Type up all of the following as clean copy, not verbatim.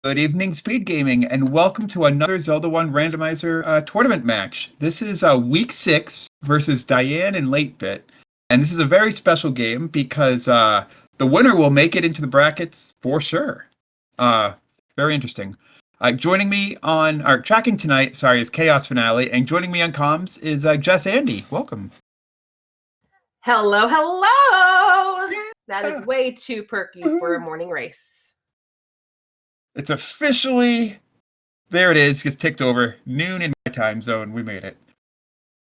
Good evening, SpeedGaming, and welcome to another Zelda 1 Randomizer tournament match. This is week 6 versus Diane and latebit, and this is a very special game because the winner will make it into the brackets for sure. Very interesting. Joining me on our tracking tonight, is Chaos Finale, and joining me on comms is Jess Andy. Welcome. Hello, hello! Yeah. That is way too perky for a morning race. It's officially, there it is, just ticked over. Noon in my time zone. We made it.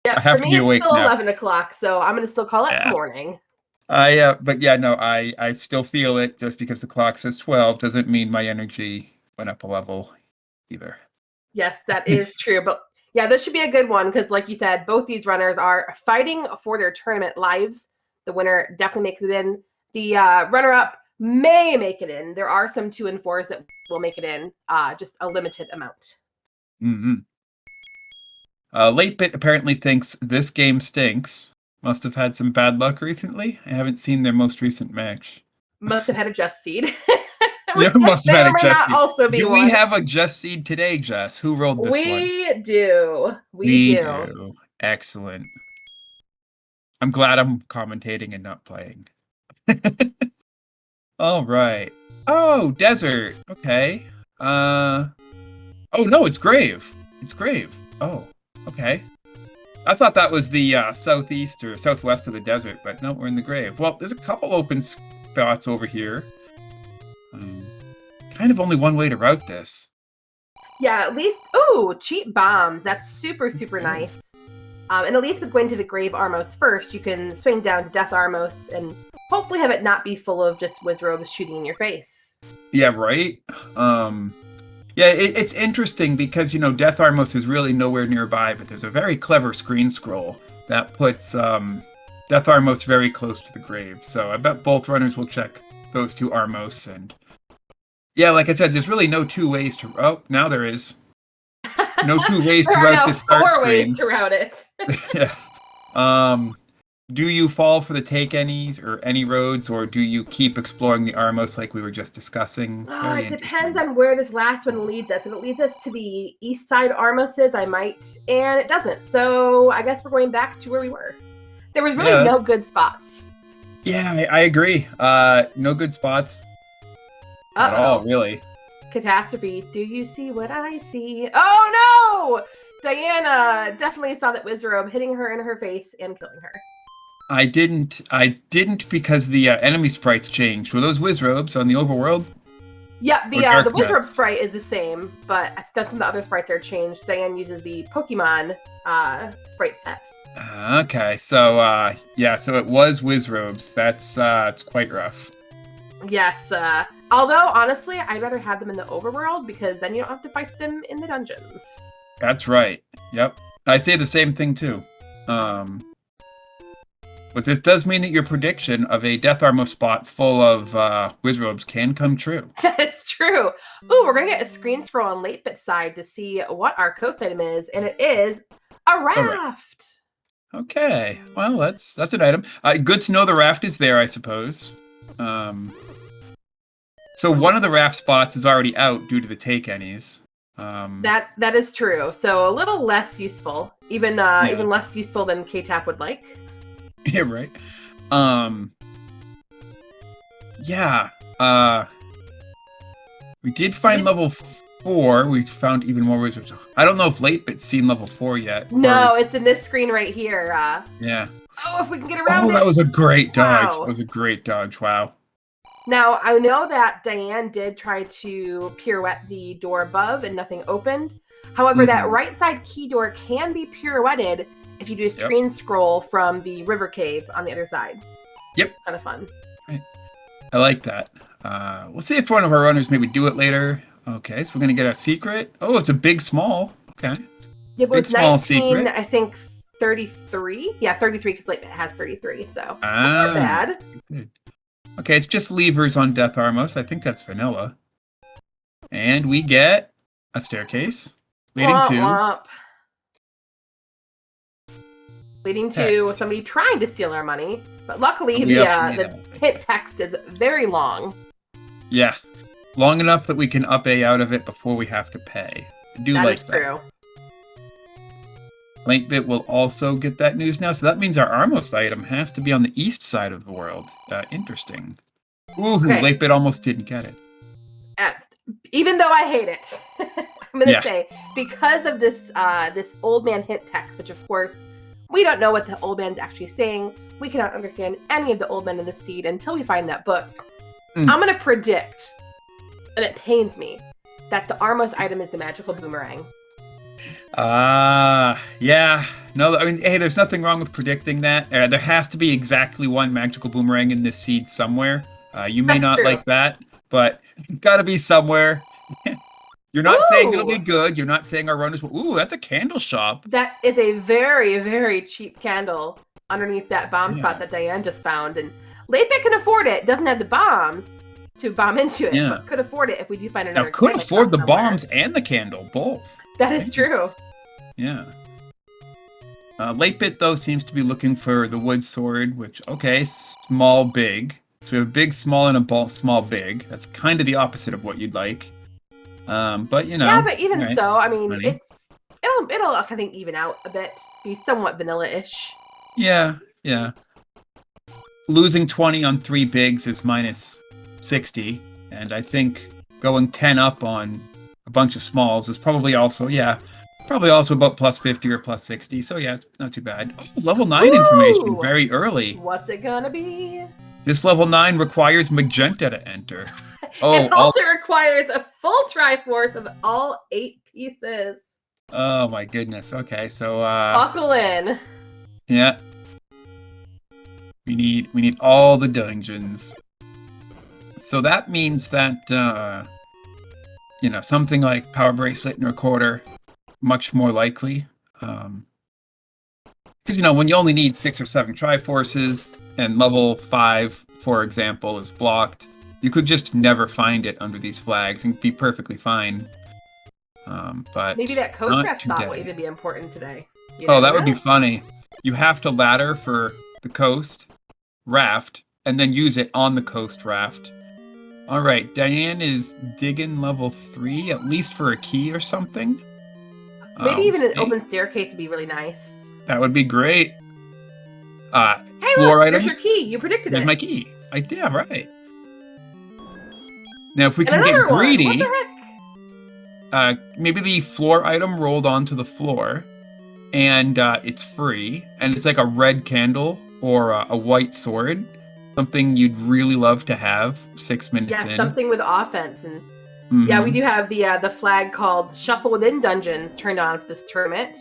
Yeah, for me it's still 11 o'clock, so I'm going to still call it morning. But yeah, no, I still feel it. Just because the clock says 12 doesn't mean my energy went up a level either. Yes, that is true. But yeah, this should be a good one because, like you said, both these runners are fighting for their tournament lives. The winner definitely makes it in. The runner-up may make it in. There are some 2 and 4s that will make it in, just a limited amount. latebit apparently thinks this game stinks. Must have had some bad luck recently. I haven't seen their most recent match. Must have had a Just Seed. Must have had a Just Seed. Also be do we have a Just Seed today, Jess? Who rolled this one? We do. We do. Excellent. I'm glad I'm commentating and not playing. All right. Oh, desert. Okay. Oh no, it's grave. It's grave. Oh, okay. I thought that was the southeast or southwest of the desert, but no, we're in the grave. Well, there's a couple open spots over here. Kind of only one way to route this. Yeah, at least, ooh, cheap bombs. That's super, super nice. And at least with going to the Grave Armos first, you can swing down to Death Armos and hopefully have it not be full of just Wizrobes shooting in your face. Yeah, right? Yeah, it's interesting because, Death Armos is really nowhere nearby, but there's a very clever screen scroll that puts Death Armos very close to the grave. So I bet both runners will check those 2 Armos. And yeah, like I said, there's really no 2 ways to... Oh, now there is. No 2 ways to route the start screen. 4 ways to route it. Yeah. Do you fall for the take anys or any roads, or do you keep exploring the Armos like we were just discussing? It depends on where this last one leads us. If it leads us to the east side Armoses, I might, and it doesn't. So I guess we're going back to where we were. There was really no good spots. Yeah, I agree. No good spots at all, really. Catastrophe. Do you see what I see? Oh no! Diana definitely saw that Wizrobe hitting her in her face and killing her. I didn't because the enemy sprites changed. Were those Wizrobes on the overworld? Yeah, the Wizrobe sprite is the same, but that's some of the other sprites that are changed. Diane uses the Pokemon sprite set. Okay, so so it was Wizrobes. That's it's quite rough. Yes, although honestly, I'd rather have them in the overworld because then you don't have to fight them in the dungeons. That's right. Yep, I say the same thing too. But this does mean that your prediction of a Death Armor spot full of Wizrobes can come true. That's true. Ooh, we're going to get a screen scroll on latebit's side to see what our coast item is, and it is a raft. Okay, well, that's an item. Good to know the raft is there, I suppose. So one of the raft spots is already out due to the take anys. That is true. So a little less useful, even less useful than K-Tap would like. Yeah, right. We did find level 4. We found even more wizards. I don't know if latebit's seen level 4 yet. No, it's in this screen right here. Yeah. Oh, if we can get around it. That was a great dodge. Wow. That was a great dodge. Wow. Now, I know that Diane did try to pirouette the door above and nothing opened. However, that right side key door can be pirouetted if you do a screen scroll from the river cave on the other side. Yep. It's kind of fun. Right. I like that. We'll see if one of our runners maybe do it later. Okay, so we're going to get a secret. Oh, it's a big small. Okay. Yeah, but big, it's 19, secret. I think 33. Yeah, 33 because it has 33, so that's not bad. Good. Okay, it's just levers on Death Armos. I think that's vanilla. And we get a staircase leading to somebody trying to steal our money. But luckily, the hint text is very long. Yeah. Long enough that we can up A out of it before we have to pay. I do That like is that. true. Latebit will also get that news now, so that means our Armmost item has to be on the east side of the world. Interesting. Ooh, Okay. Latebit almost didn't get it. Even though I hate it, I'm gonna Yeah. say because of this this old man hint text, which of course we don't know what the old man's actually saying. We cannot understand any of the old men in the seed until we find that book. I'm gonna predict, and it pains me, that the Armos item is the magical boomerang. Yeah. No, I mean, hey, there's nothing wrong with predicting that. There has to be exactly one magical boomerang in this seed somewhere. You may That's not true. like that, but it's got to be somewhere. You're not saying it'll be Ooh! good. You're not saying our runners will. Ooh, that's a candle shop. That is a very, very cheap candle underneath that bomb Yeah. spot that Diane just found. And Latebit can afford it. Doesn't have the bombs to bomb into it, Yeah. but could afford it if we do find Now, another could candle afford shop the somewhere. bombs and the candle, both. That is true. Yeah. Latebit, though, seems to be looking for the wood sword, which, okay, small, big. So we have a big, small, and a small, big. That's kind of the opposite of what you'd like. But, you know. Yeah, but even right. so, I mean, Money. it'll I think even out a bit, be somewhat vanilla-ish. Yeah. Losing 20 on 3 bigs is minus 60, and I think going 10 up on a bunch of smalls is probably also, about plus 50 or plus 60, so yeah, it's not too bad. Oh, level 9 information, very early. What's it gonna be? This level 9 requires magenta to enter. Oh, it also requires a full Triforce of all 8 pieces. Oh my goodness, okay, so, Buckle in. Yeah. We need all the dungeons. So that means that, something like Power Bracelet and Recorder, much more likely. Because, when you only need 6 or 7 Triforces, and level 5, for example, is blocked, you could just never find it under these flags and be perfectly fine. But maybe that coast raft spot will even be important today. That would be funny. You have to ladder for the coast raft, and then use it on the coast raft. All right, Diane is digging level 3, at least for a key or something. Maybe even an open staircase would be really nice. That would be great. Hey, floor look, items. There's your key. You predicted There's it. my key. Yeah, right. Now, if we And can get greedy, what the heck? Maybe the floor item rolled onto the floor, and it's free, and it's like a red candle or a white sword, something you'd really love to have 6 minutes in. Yeah, something with offense. And yeah, we do have the flag called Shuffle Within Dungeons turned on for this tournament.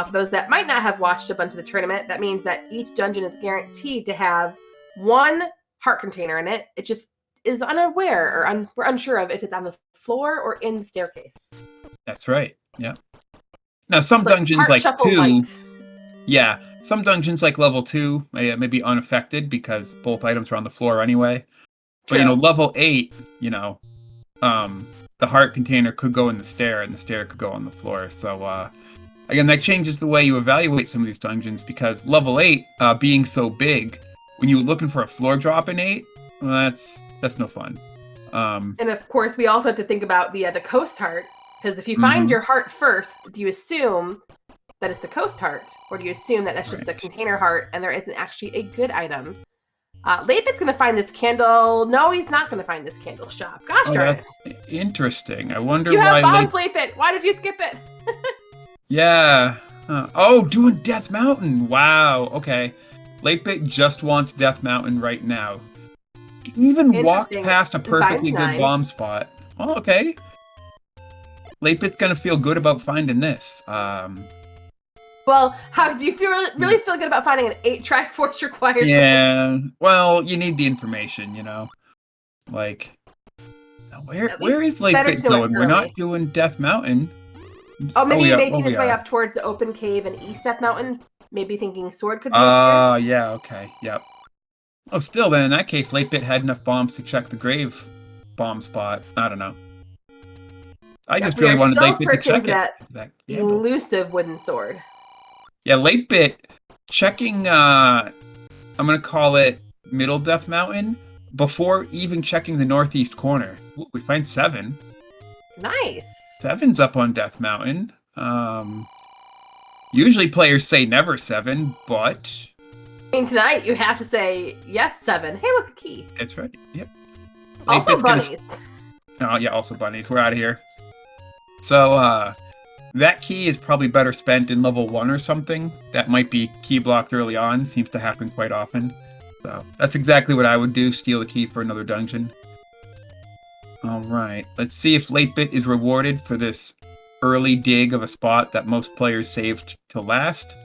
For those that might not have watched a bunch of the tournament, that means that each dungeon is guaranteed to have 1 heart container in it. It just is unaware, or we're unsure of if it's on the floor or in the staircase. That's right. Yeah. Now, some dungeons like 2, light. Yeah, some dungeons like level 2 may be unaffected because both items are on the floor anyway. But True. Level 8, the heart container could go in the stair, and the stair could go on the floor. So again, that changes the way you evaluate some of these dungeons, because level 8 being so big, when you're looking for a floor drop in 8, well, that's no fun. And of course, we also have to think about the coast heart, because if you find your heart first, do you assume that it's the coast heart, or do you assume that that's just the container heart and there isn't actually a good item? Latebit's going to find this candle. No, he's not going to find this candle shop. Gosh darn it. Interesting. I wonder why. You why. have bombs, Latebit. Why did you skip it? Yeah. Doing Death Mountain. Wow. Okay. Latebit just wants Death Mountain right now. He even walked past a perfectly good bomb spot. Oh, okay. Latebit's going to feel good about finding this. Well, how do you really feel good about finding an 8 Triforce required? Yeah, well, you need the information, Like, where is Latebit going? We're not doing Death Mountain. Oh, maybe making his way up towards the open cave and East Death Mountain. Maybe thinking sword could be up here. Yeah, okay, yep. Oh, still, then in that case, Latebit had enough bombs to check the grave bomb spot. I don't know. I just really wanted Latebit to check that elusive wooden sword. Yeah, Latebit checking, I'm going to call it Middle Death Mountain, before even checking the northeast corner. Ooh, we find 7. Nice. 7's up on Death Mountain. Usually players say never 7, but I mean, tonight you have to say yes, 7. Hey, look, a key. that's right. Yep. Also 8-bit's bunnies. Oh yeah, also bunnies. We're out of here. So that key is probably better spent in level 1 or something. That might be key blocked early on. Seems to happen quite often. So that's exactly what I would do. Steal the key for another dungeon. All right. Let's see if 8-bit is rewarded for this early dig of a spot that most players saved to last.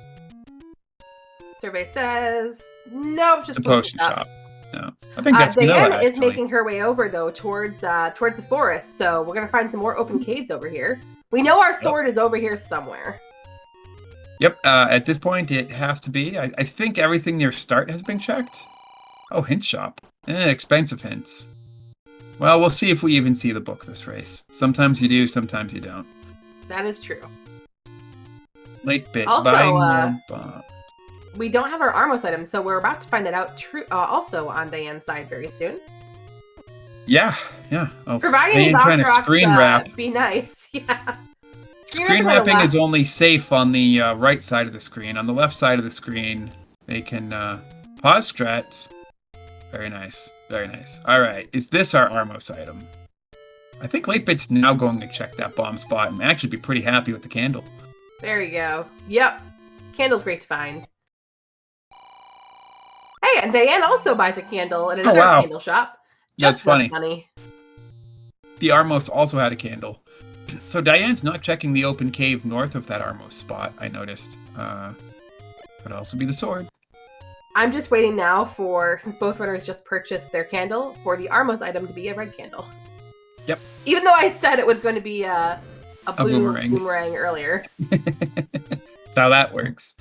Survey says nope, just It's a potion shop. shop. No, I think that's Diane is making her way over though towards the forest, so we're gonna find some more open caves over here. We know our sword is over here somewhere. Yep. At this point, it has to be. I think everything near start has been checked. Oh, hint shop. Expensive hints. Well, we'll see if we even see the book this race. Sometimes you do, sometimes you don't. That is true. 8-bit. Also, we don't have our Armos items, so we're about to find that out also on Diane's side very soon. Yeah. Oh, Providing these trying to screen wrap. Be nice. Yeah. Screen wrapping is only safe on the right side of the screen. On the left side of the screen, they can pause strats. Very nice. Very nice. All right. Is this our Armos item? I think 8-bit's now going to check that bomb spot and actually be pretty happy with the candle. There you go. Yep. Candle's great to find. Hey, and Diane also buys a candle in another candle shop. That's funny. The Armos also had a candle. So Diane's not checking the open cave north of that Armos spot, I noticed. Could also be the sword. I'm just waiting now for, since both runners just purchased their candle, for the Armos item to be a red candle. Yep. Even though I said it was going to be a blue boomerang earlier. That's how that works.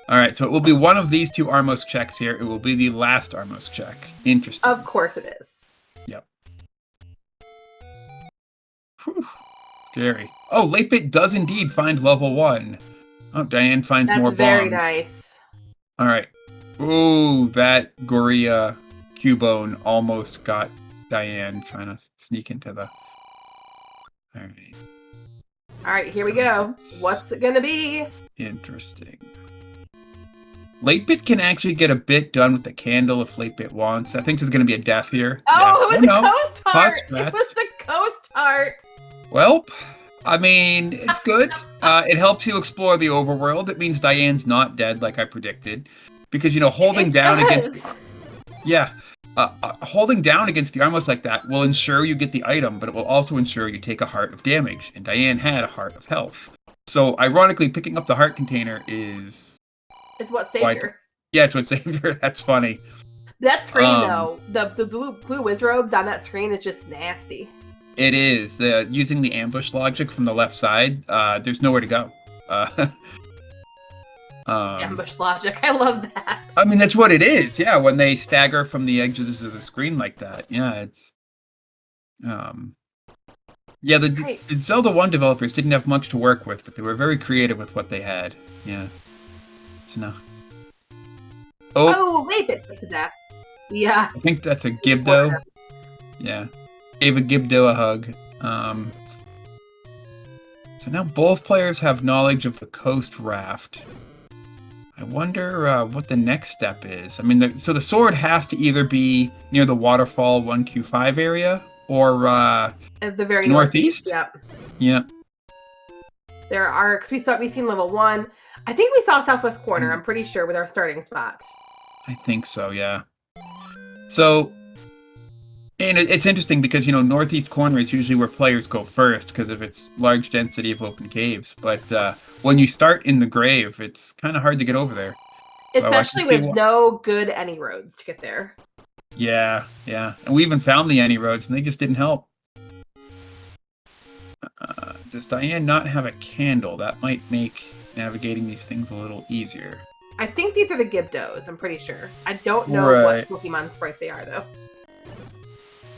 All right, so it will be one of these 2 Armos checks here. It will be the last Armos check. Interesting. Of course it is. Yep. Whew. Scary. Oh, 8-bit does indeed find level 1. Oh, Diane finds more bombs. That's very nice. All right. Ooh, that Gorilla Cubone almost got Diane trying to sneak into the... All right. All right, here we go. What's it gonna be? Interesting. 8-bit can actually get a bit done with the candle if 8-bit wants. I think there's going to be a death here. Oh, yeah. It was a ghost heart! It was the ghost heart! Well, I mean, it's good. It helps you explore the overworld. It means Diane's not dead like I predicted. Because, holding down against... holding down against the Armos like that will ensure you get the item, but it will also ensure you take a heart of damage. And Diane had a heart of health. So, ironically, picking up the heart container is... It's what saved her. Yeah, it's what saved her. That's funny. That screen, though, the blue whiz robes on that screen is just nasty. It is. Using the ambush logic from the left side, there's nowhere to go. Ambush logic. I love that. I mean, that's what it is. Yeah, when they stagger from the edges of the screen like that. Yeah, it's... Yeah, the Zelda 1 developers didn't have much to work with, but they were very creative with what they had. Yeah. No. Oh, 8-bit to death. Yeah. I think that's a Gibdo. Yeah. Gave a Gibdo a hug. So now both players have knowledge of the coast raft. I wonder what the next step is. I mean, so the sword has to either be near the waterfall 1Q5 area or at the very northeast. Yep. Yep. There are, because we've seen level 1. I think we saw southwest corner, I'm pretty sure, with our starting spot. I think so, yeah. So, and it's interesting because, northeast corner is usually where players go first because of its large density of open caves. But when you start in the grave, it's kind of hard to get over there. Especially with no good any roads to get there. Yeah. And we even found the any roads, and they just didn't help. Does Diane not have a candle? That might make navigating these things a little easier. I think these are the Gibdos, I'm pretty sure. I don't know what Pokemon sprite they are, though.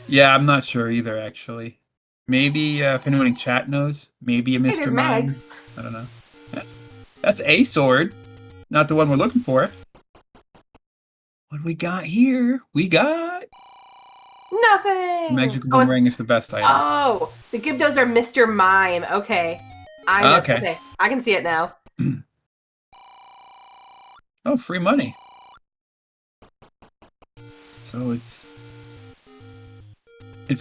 Yeah, I'm not sure either, actually. Maybe, if anyone in chat knows, maybe a Mr. Mime. I don't know. That's a sword, not the one we're looking for. What do we got here? We got Nothing. magical Oh, boomerang is the best item. oh, the Gibdos are Mr. Mime. Okay. I know. Okay. Okay. I can see it now. Oh, free money. So it's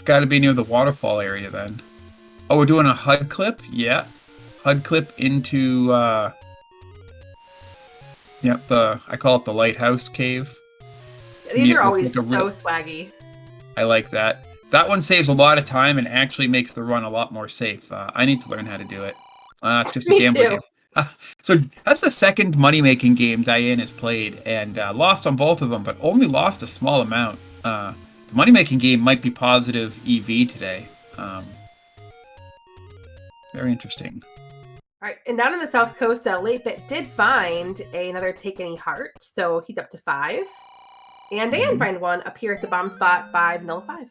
got to be near the waterfall area then. Oh, we're doing a HUD clip? Yeah. HUD clip into yep, I call it the lighthouse cave. These are always so swaggy. I like that. That one saves a lot of time and actually makes the run a lot more safe. I need to learn how to do it. It's just a gambling game. So that's the second money-making game Diane has played, and lost on both of them, but only lost a small amount. The money-making game might be positive EV today. Very interesting. All right, and down on the south coast, latebit did find another Take Any Heart, so he's up to 5. And Dan find one up here at the bomb spot by Vanilla 5.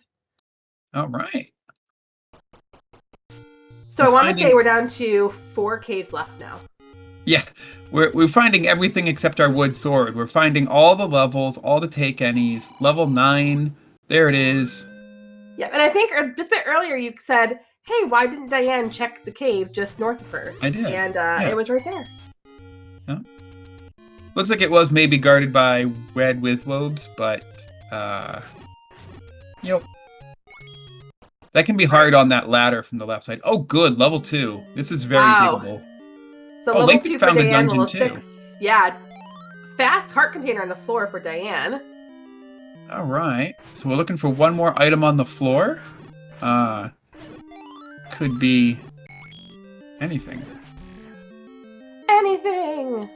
All right. So I want to say we're down to 4 caves left now. Yeah, we're finding everything except our wood sword. We're finding all the levels, all the take any's. Level 9, there it is. Yeah, and I think just a bit earlier you said, hey, why didn't Diane check the cave just north of her? I did. And it was right there. Yeah. Looks like it was maybe guarded by red withwobes, but yep. That can be hard on that ladder from the left side. Oh, good, level 2. This is very diggable. So level 2 for Diane, level 6. Yeah, fast heart container on the floor for Diane. All right, so we're looking for one more item on the floor. Could be anything. Anything.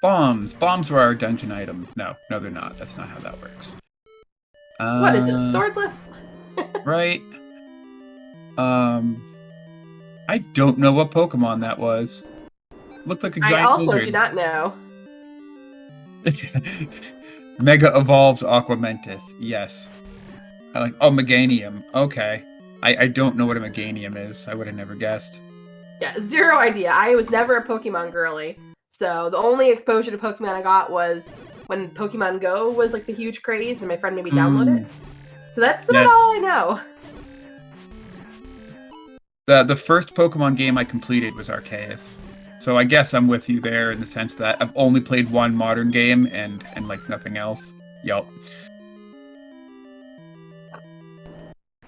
Bombs. Bombs were our dungeon item. No, they're not. That's not how that works. What is it? Swordless? Right. I don't know what Pokemon that was. Looked like a giant I also lizard. do not know. Mega evolved Aquamentus. Yes. I like. Oh, Meganium. Okay. I don't know what a Meganium is. I would have never guessed. Yeah, zero idea. I was never a Pokemon girly. So the only exposure to Pokemon I got was when Pokemon Go was like the huge craze and my friend made me download it. So that's about all I know. The first Pokemon game I completed was Arceus. So I guess I'm with you there in the sense that I've only played one modern game and like nothing else. Yup.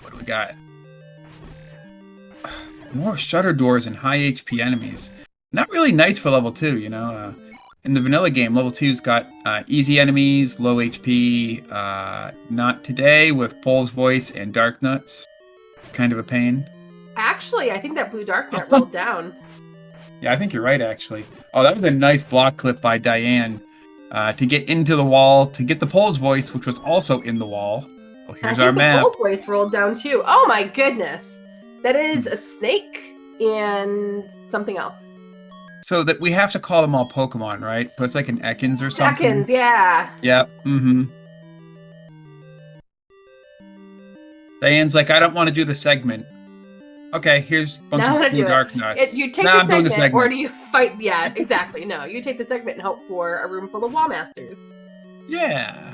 What do we got? More shutter doors and high HP enemies. Not really nice for level 2, you know. In the vanilla game, level 2's got easy enemies, low HP. Not today with Pole's Voice and Dark Nuts. Kind of a pain. Actually, I think that blue Dark Nut rolled down. Yeah, I think you're right, actually. Oh, that was a nice block clip by Diane to get into the wall, to get the Pole's Voice, which was also in the wall. Oh, here's our map. The Pole's Voice rolled down, too. Oh, my goodness. That is a snake and something else. So that we have to call them all Pokemon, right? So it's like an Ekans or something? Ekans, yeah. Yep, Diane's like, I don't want to do the segment. Okay, here's a bunch of blue Dark Nuts. You take the segment, or do you fight? Yeah, exactly. No, you take the segment and hope for a room full of Wall Masters. Yeah.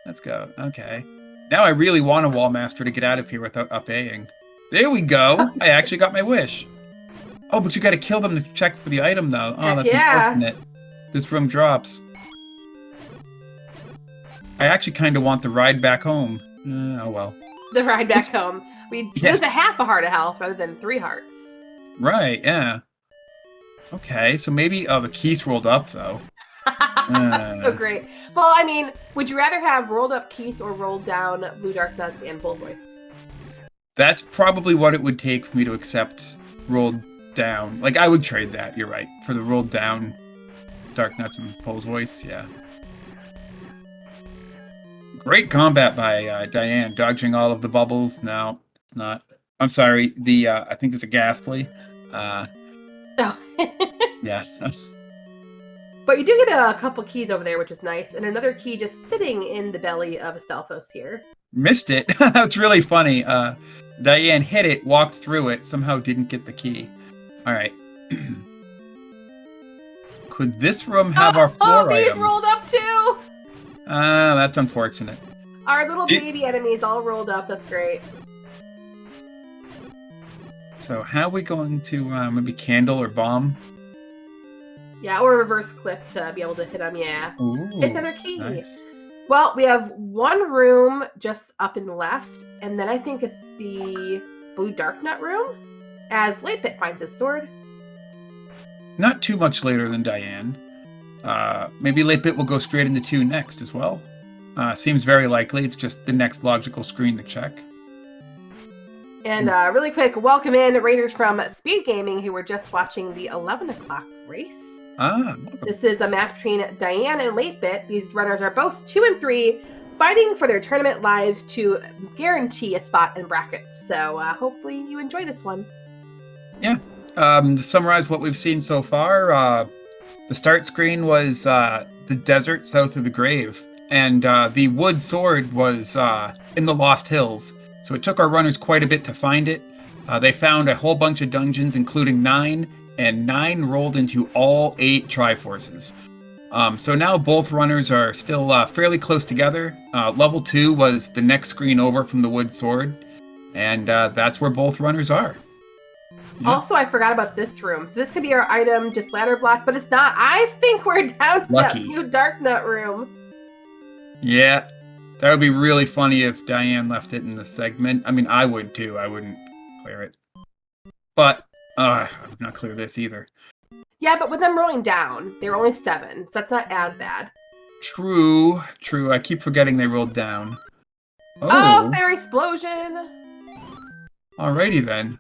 Let's go. Okay. Now I really want a Wall Master to get out of here without up-Aing. There we go. I actually got my wish. Oh, but you got to kill them to check for the item, though. Oh, that's unfortunate. This room drops. I actually kind of want the ride back home. Oh, well. The ride back home. We lose a half a heart of health rather than 3 hearts. Right, yeah. Okay, so maybe the keys rolled up, though. So great. Well, I mean, would you rather have rolled up Keys or rolled down Blue Dark Nuts and Bull Voice? That's probably what it would take for me to accept rolled down. Like, I would trade that, you're right. For the rolled down Dark Nuts and Bull's Voice, yeah. Great combat by Diane, dodging all of the bubbles. No, it's not. I'm sorry, I think it's a Ghastly. Oh. Yeah. But you do get a couple keys over there, which is nice, and another key just sitting in the belly of a Stalfos here. Missed it. That's really funny. Diane hit it, walked through it, somehow didn't get the key. All right. could this room have our floor these item? rolled up too. That's unfortunate. Our little baby enemies all rolled up. That's great. So how are we going to maybe candle or bomb? Yeah, or reverse clip to be able to hit them. Yeah. Ooh, It's another key. nice. Well, we have one room just up and left, and then I think it's the blue dark nut room, as latebit finds his sword. Not too much later than Diane. Maybe latebit will go straight into 2 next as well. Seems very likely. It's just the next logical screen to check. And really quick, welcome in Raiders from SpeedGaming, who were just watching the 11 o'clock race. This is a match between Diane and latebit. These runners are both 2 and 3, fighting for their tournament lives to guarantee a spot in brackets. So hopefully you enjoy this one. Yeah. To summarize what we've seen so far, the start screen was the desert south of the grave, and the wood sword was in the Lost Hills. So it took our runners quite a bit to find it. They found a whole bunch of dungeons, including 9, and 9 rolled into all 8 Triforces. So now both runners are still fairly close together. Level 2 was the next screen over from the wood sword, and that's where both runners are. Yeah. Also, I forgot about this room. So this could be our item, just ladder block, but it's not. I think we're down to that blue dark nut room. Yeah, that would be really funny if Diane left it in the segment. I mean, I would too. I wouldn't clear it. But I would not clear this either. Yeah, but with them rolling down, they were only 7, so that's not as bad. True. I keep forgetting they rolled down. Oh, fairy explosion! Alrighty then.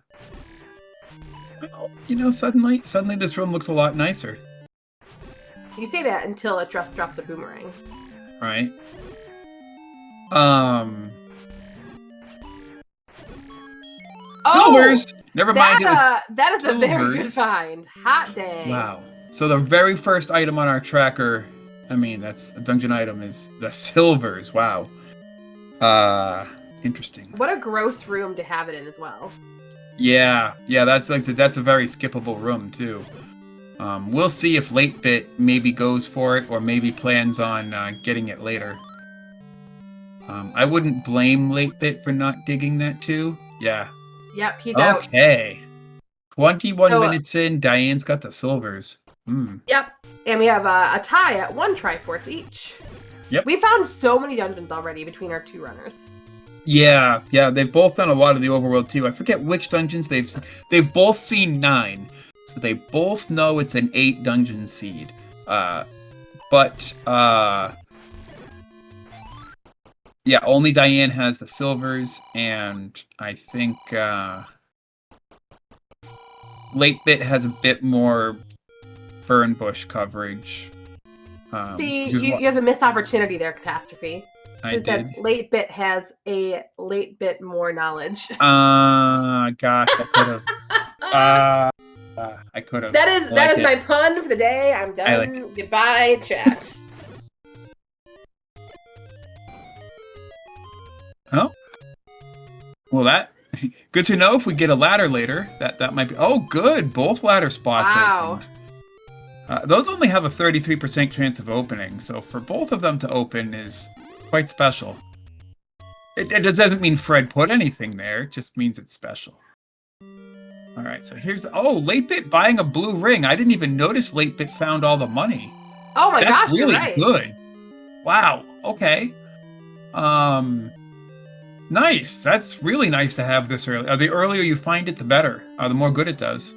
Well, you know, suddenly this room looks a lot nicer. You say that until it just drops a boomerang. Right. Silvers! Never mind, that is a very good silvers. Find. Hot dang. Wow. So the very first item on our tracker, I mean, that's a dungeon item, is the silvers. Wow. Interesting. What a gross room to have it in as well. Yeah, that's like I said, that's a very skippable room too. We'll see if latebit maybe goes for it or maybe plans on getting it later. I wouldn't blame latebit for not digging that too. Yeah. Yep, he's out. Okay. 21 minutes in, Diane's got the silvers. Yep, and we have a tie at 1 Triforce each. Yep. We found so many dungeons already between our 2 runners. Yeah, they've both done a lot of the overworld too. I forget which dungeons they've both seen 9, so they both know it's an 8 dungeon seed. Yeah, only Diane has the silvers, and I think latebit has a bit more burn bush coverage. See, you have a missed opportunity there, Catastrophe. I did. latebit has a latebit more knowledge. Gosh, I could have. I could have. That is my pun for the day. I'm done. Goodbye, chat. Oh. Well, that good to know. If we get a ladder later, that might be. Oh, good. Both ladder spots. Wow. Opened. Those only have a 33% chance of opening, so for both of them to open is quite special. It doesn't mean Fred put anything there. It just means it's special. All right, so here's latebit buying a blue ring. I didn't even notice latebit found all the money. Oh my gosh, really you're right. Good. Wow. Okay. Nice. That's really nice to have this early. The earlier you find it, the better. The more good it does.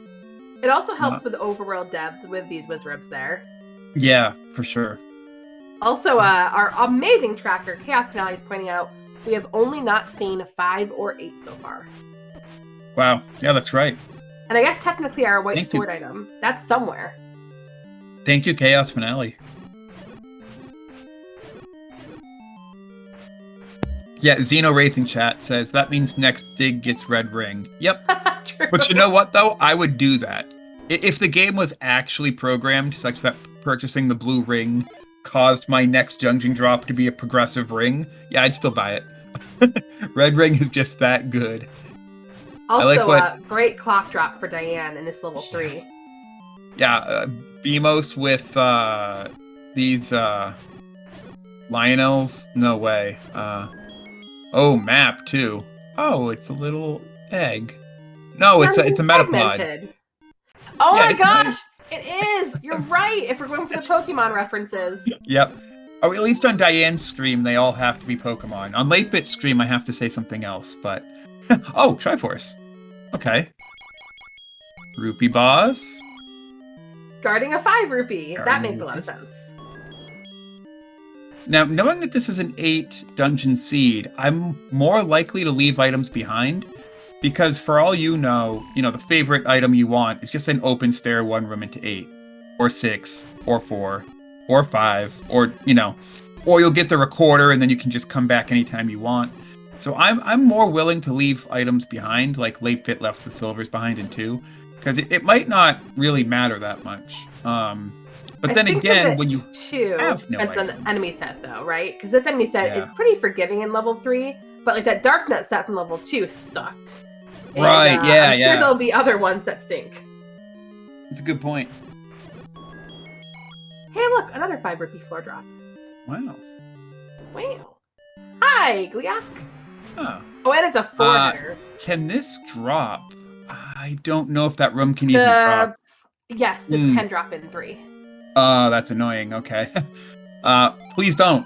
It also helps with overworld depth with these wizards there. Yeah, for sure. Also, our amazing tracker, Chaos Finale, is pointing out we have only not seen 5 or 8 so far. Wow. Yeah, that's right. And I guess technically our white sword item, that's somewhere. Thank you, Chaos Finale. Yeah, Xeno Wraith in chat says, that means next dig gets red ring. Yep. True. But you know what, though? I would do that. If the game was actually programmed such that purchasing the blue ring caused my next dungeon drop to be a progressive ring, yeah, I'd still buy it. Red ring is just that good. Also, great clock drop for Diane in this level 3. Yeah, Beamos with these Lionels? No way. Oh, map too. Oh, it's a little egg. No, It's not it's a even metapod. segmented. Oh Yeah, my it's not. gosh! It is! You're right, if we're going for the Pokemon references. Yep. Oh, at least on Diane's stream, they all have to be Pokemon. On latebit stream, I have to say something else, but... oh, Triforce. Okay. Rupee Boss. Guarding a 5 rupee. That Guarding makes a lot of rupees. sense. Now, knowing that this is an 8 dungeon seed, I'm more likely to leave items behind, because for all you know, the favorite item you want is just an open stair 1 room into 8, or 6, or 4, or 5, or you'll get the recorder and then you can just come back anytime you want. So I'm more willing to leave items behind, like Late Bit left the silvers behind in 2, because it might not really matter that much. But then again, when you have no depends on items, the enemy set, though, right? Because this enemy set is pretty forgiving in level 3, but like that Dark Nut set from level 2 sucked. And, right? I'm sure there'll be other ones that stink. That's a good point. Hey, look, another 5 rupee floor drop. Wow. Wow. Hi, Gliak. Huh. Oh, and it's a 4-hitter. Can this drop? I don't know if that room can even drop. Yes, this can drop in 3. That's annoying. Okay. Please don't.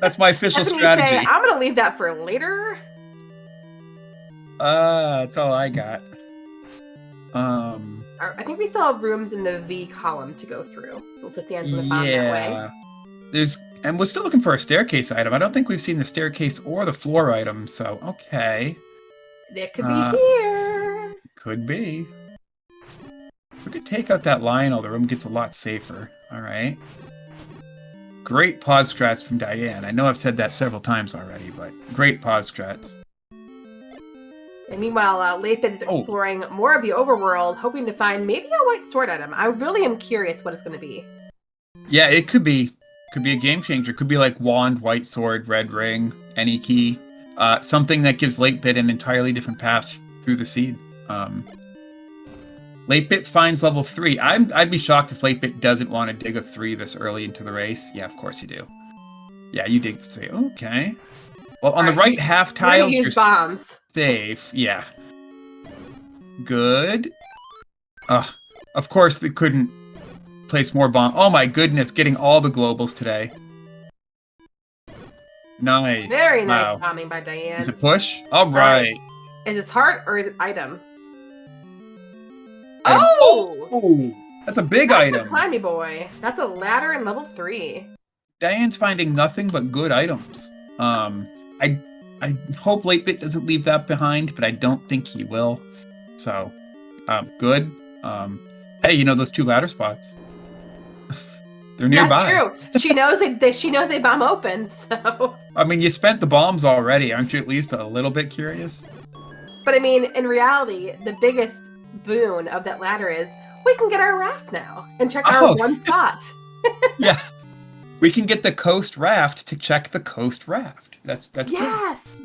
That's my official strategy. Say, I'm gonna leave that for later. That's all I got. I think we still have rooms in the V column to go through, so we'll put the ends on the bottom that way. And we're still looking for a staircase item. I don't think we've seen the staircase or the floor item, so okay. It could be here. Could be. If we could take out that Lionel, the room gets a lot safer. All right. Great pause strats from Diane. I know I've said that several times already, but great pause strats. And meanwhile, Lathan is exploring more of the overworld, hoping to find maybe a white sword item. I really am curious what it's going to be. Yeah, it could be. Could be a game changer. Could be like wand, white sword, red ring, any key. Something that gives Late Bit an entirely different path through the seed. Late Bit finds level 3. I'd be shocked if Late Bit doesn't want to dig a 3 this early into the race. Yeah, of course you do. Yeah, you dig 3. Okay. Well, on the right half tiles, you're bombs. Safe. Yeah. Good. Of course they couldn't place more bombs. Oh my goodness, getting all the globals today. Nice. Very nice bombing by Diane. Is it push? All right. Is this heart or is it item? Oh! That's a big item. That's a climby boy. That's a ladder in level 3. Diane's finding nothing but good items. I hope Late Bit doesn't leave that behind, but I don't think he will. So, good. Hey, those 2 ladder spots. They're nearby. That's true. She knows they bomb open, so. I mean, you spent the bombs already. Aren't you at least a little bit curious? But I mean, in reality, the biggest boon of that ladder is we can get our raft now and check our one spot. Yeah. We can get the coast raft to check the coast raft. That's yes.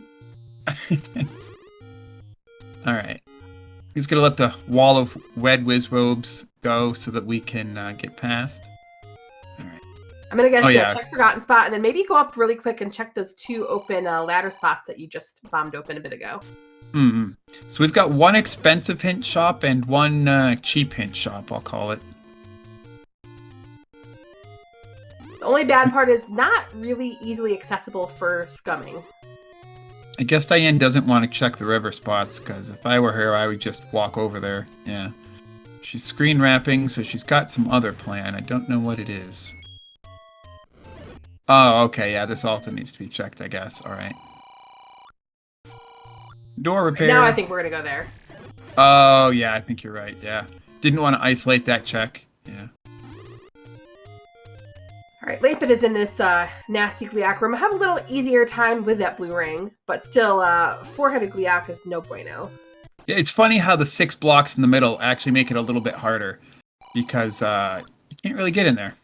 All right. He's gonna let the wall of red whiz robes go so that we can get past. All right. I'm gonna guess check forgotten spot and then maybe go up really quick and check those 2 open ladder spots that you just bombed open a bit ago. So we've got 1 expensive hint shop and 1 cheap hint shop, I'll call it. The only bad part is not really easily accessible for scumming. I guess Diane doesn't want to check the river spots, because if I were her, I would just walk over there. Yeah. She's screen wrapping, so she's got some other plan. I don't know what it is. Oh, okay, yeah, this also needs to be checked, I guess. All right. Door repair. Now I think we're going to go there. Oh, yeah, I think you're right, yeah. Didn't want to isolate that check. Yeah. All right, Lathan is in this nasty Gliak room. I have a little easier time with that blue ring, but still, 4-headed Gliak is no bueno. Yeah, it's funny how the 6 blocks in the middle actually make it a little bit harder, because you can't really get in there.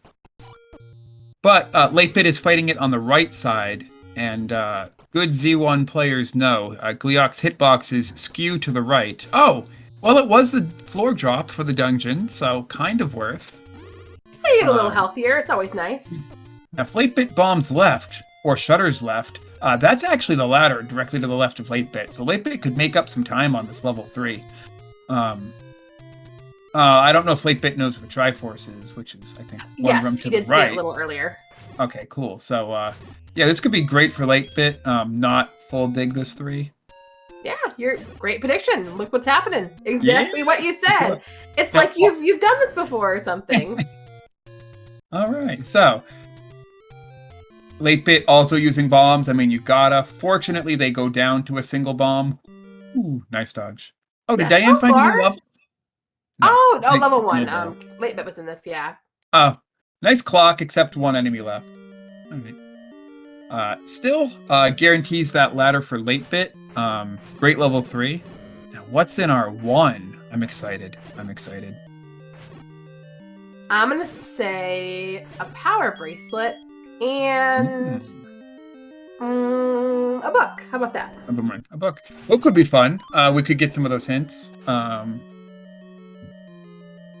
But Late Bit is fighting it on the right side, and good Z1 players know Gliak's hitboxes skew to the right. Oh, Well, it was the floor drop for the dungeon, so kind of worth. Hey, you get a little healthier. It's always nice. Now, if 8-bit bombs left, or shutters left, that's actually the ladder directly to the left of 8-bit. So 8-bit could make up some time on this level 3. I don't know if 8-bit knows what the Triforce is, which is, I think, one room to he the did right. say it a little earlier. Okay, cool. So, yeah, this could be great for 8-bit. Not full dig this 3. Yeah, your great prediction. Look what's happening. Exactly what you said. It's like you've done this before or something. All right, so 8-bit also using bombs. I mean, you gotta. Fortunately, they go down to a single bomb. Ooh, nice dodge. Oh, did Diane find a new level? No, level 1. 8-bit was in this, yeah. Oh, nice clock, except one enemy left. All right. Still guarantees that ladder for 8-bit. Great level 3. Now, what's in our 1? I'm excited. I'm gonna say a power bracelet and a book. How about that? A book. Book would be fun. We could get some of those hints.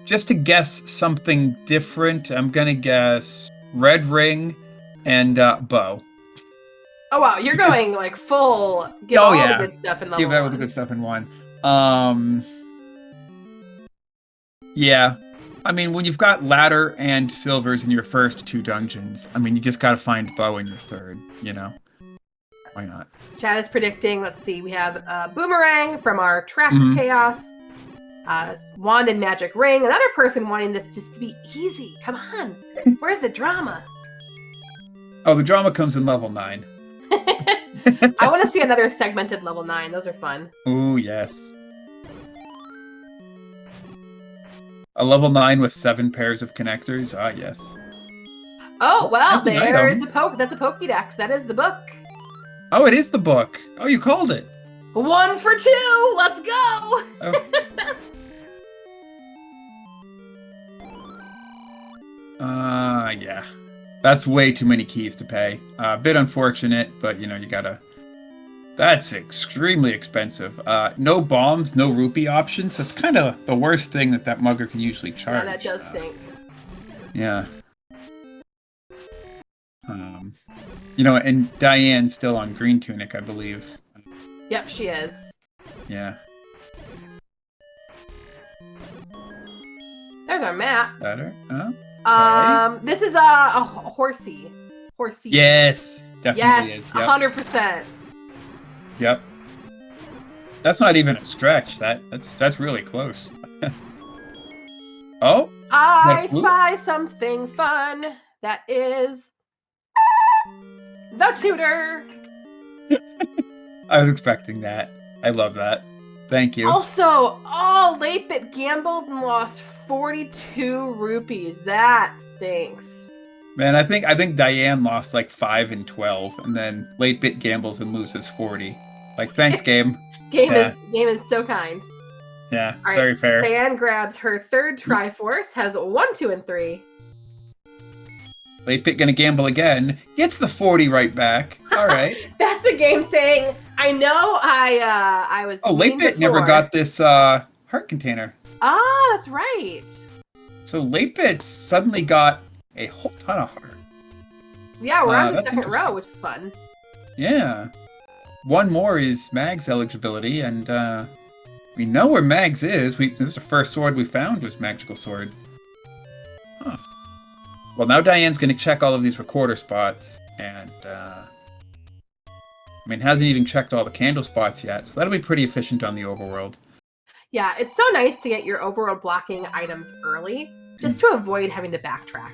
Just to guess something different, I'm gonna guess red ring and bow. Oh wow, you're going like full. Get all the good stuff in level 1. Give all the good stuff in 1. Yeah. I mean, when you've got ladder and silvers in your first 2 dungeons, I mean, you just gotta find bow in your third, you know? Why not? Chad is predicting, let's see, we have boomerang from our track chaos, wand and magic ring, another person wanting this just to be easy. Come on, where's the drama? Oh, the drama comes in level 9. I want to see another segmented level 9. Those are fun. Ooh, yes. A level 9 with 7 pairs of connectors. Ah, yes. Oh, well, there's the poke. That's a Pokédex. That is the book. Oh, it is the book. Oh, you called it. 1 for 2. Let's go. Oh. Yeah. That's way too many keys to pay. A bit unfortunate, but, you know, you gotta... That's extremely expensive. No bombs, no rupee options. That's kind of the worst thing that mugger can usually charge. Yeah, that does stink. Yeah. You know, and Diane's still on green tunic, I believe. Yep, she is. Yeah. There's our map. Better? This is a horsey. Horsey. Yes, definitely is. Yes, 100%. Yep. That's not even a stretch. That's really close. Oh. I spy something fun. That is the tutor. I was expecting that. I love that. Thank you. Also, 8-bit gambled and lost 42 rupees. That stinks. Man, I think Diane lost like 5 and 12, and then 8-bit gambles and loses 40. Like, thanks, game. Game is so kind. Yeah, right, very fair. Diane grabs her 3rd Triforce, has 1, 2, and 3. 8-bit gonna gamble again. Gets the 40 right back. All right. That's a game saying, I know I was. Oh, 8-bit never got this heart container. Ah, that's right. So 8-bit suddenly got a whole ton of heart. Yeah, we're on the 2nd row, which is fun. Yeah. One more is Mag's eligibility, and we know where Mag's is. This is the first sword we found was Magical Sword. Huh. Well, now Diane's going to check all of these recorder spots, and I mean, hasn't even checked all the candle spots yet, so that'll be pretty efficient on the overworld. Yeah, it's so nice to get your overworld blocking items early, just to avoid having to backtrack.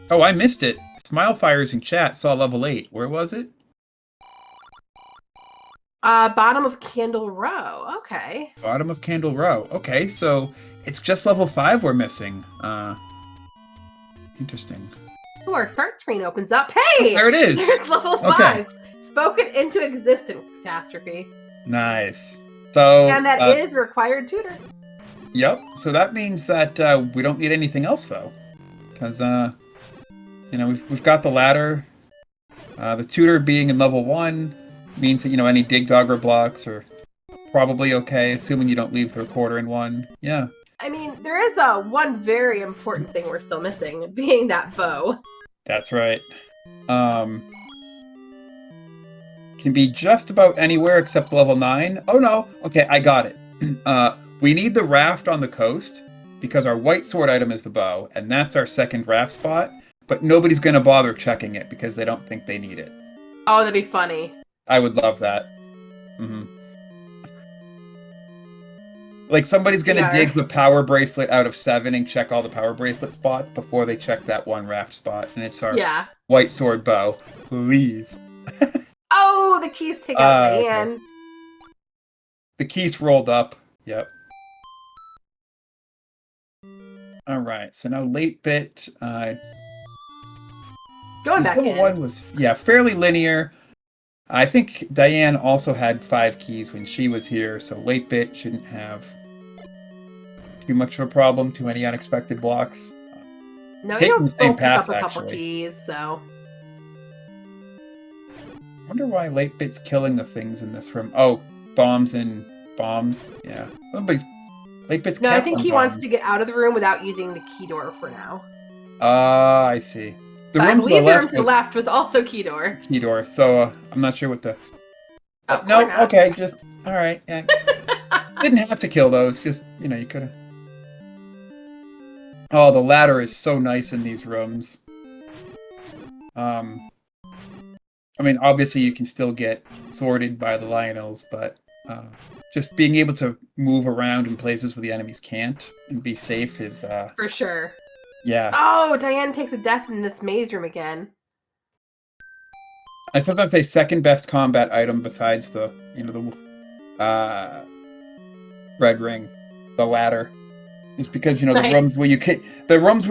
Oh, I missed it. Smilefires in chat saw level 8. Where was it? Bottom of Candle Row. Okay. Bottom of Candle Row. Okay, so it's just level 5 we're missing. Interesting. Oh, our start screen opens up. Hey! There it is! There's level 5. Okay. Spoken into existence, Catastrophe. Nice. So, and that is required tutor. Yep. So that means that we don't need anything else, though. Because, you know, we've got the ladder. The tutor being in level 1 means that, you know, any dig dogger blocks or probably okay, assuming you don't leave the recorder in one. Yeah. I mean, there is one very important thing we're still missing, being that bow. That's right. Can be just about anywhere except level 9. Oh no. Okay, I got it. We need the raft on the coast because our white sword item is the bow, and that's our second raft spot. But nobody's going to bother checking it because they don't think they need it. Oh, that'd be funny. I would love that. Mm-hmm. Like somebody's going to dig the power bracelet out of 7 and check all the power bracelet spots before they check that one raft spot, and it's our white sword bow. Please. Oh, the keys take out Diane. Okay. The keys rolled up. Yep. All right. So now late bit. Going back in. One was fairly linear. I think Diane also had 5 keys when she was here, so late bit shouldn't have too much of a problem. Too many unexpected blocks. No, you don't pick up a couple keys, so. I wonder why late bit's killing the things in this room. Oh, bombs. Yeah. Late bit's. No, I think he wants to get out of the room without using the key door for now. I see. I believe the room to the left was also key door. Key door. So I'm not sure what the. Oh, no. Okay. Just all right. Yeah. Didn't have to kill those. Just you could have. Oh, the ladder is so nice in these rooms. I mean, obviously you can still get sorted by the Lionels, but just being able to move around in places where the enemies can't and be safe is for sure. Yeah. Oh, Diane takes a death in this maze room again. I sometimes say second best combat item besides the red ring, the ladder. Just because the rooms where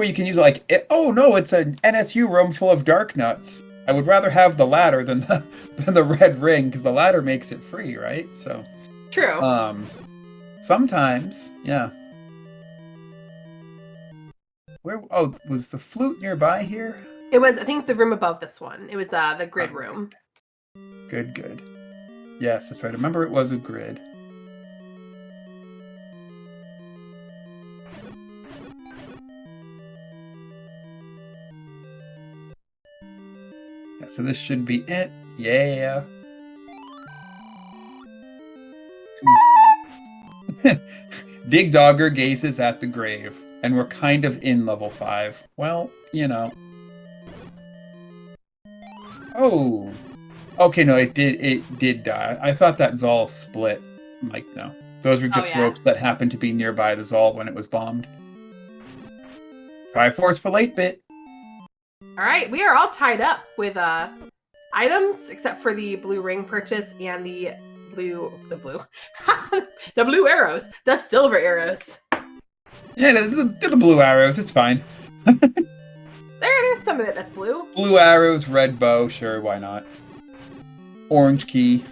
you can use it like oh no, it's an NSU room full of dark nuts. I would rather have the ladder than the red ring because the ladder makes it free, right? So true. Sometimes, yeah. Where? Oh, was the flute nearby here? It was. I think the room above this one. It was the grid room. Good. Yes, that's right. I remember it was a grid. Yeah, so this should be it. Yeah. Dig Dogger gazes at the grave, and we're kind of in level 5. Well, Oh. Okay, no, it did die. I thought that Zol split. Like, no. Those were just ropes that happened to be nearby the Zol when it was bombed. Triforce for late bit. Alright, we are all tied up with items, except for the blue ring purchase and the blue arrows, the silver arrows. Yeah, the blue arrows, it's fine. There's some of it that's blue. Blue arrows, red bow, sure, why not? Orange key.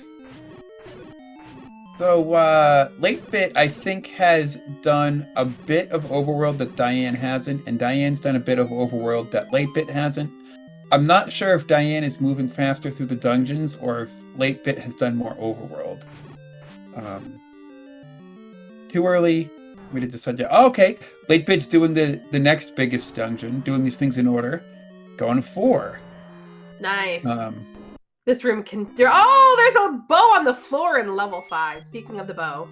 So, late bit, I think, has done a bit of overworld that Diane hasn't, and Diane's done a bit of overworld that late bit hasn't. I'm not sure if Diane is moving faster through the dungeons or if late bit has done more overworld. Too early. We did the subject. Oh, okay. Late bit's doing the next biggest dungeon, doing these things in order. Going 4. Nice. This room can. Oh, there's a bow on the floor in level 5. Speaking of the bow.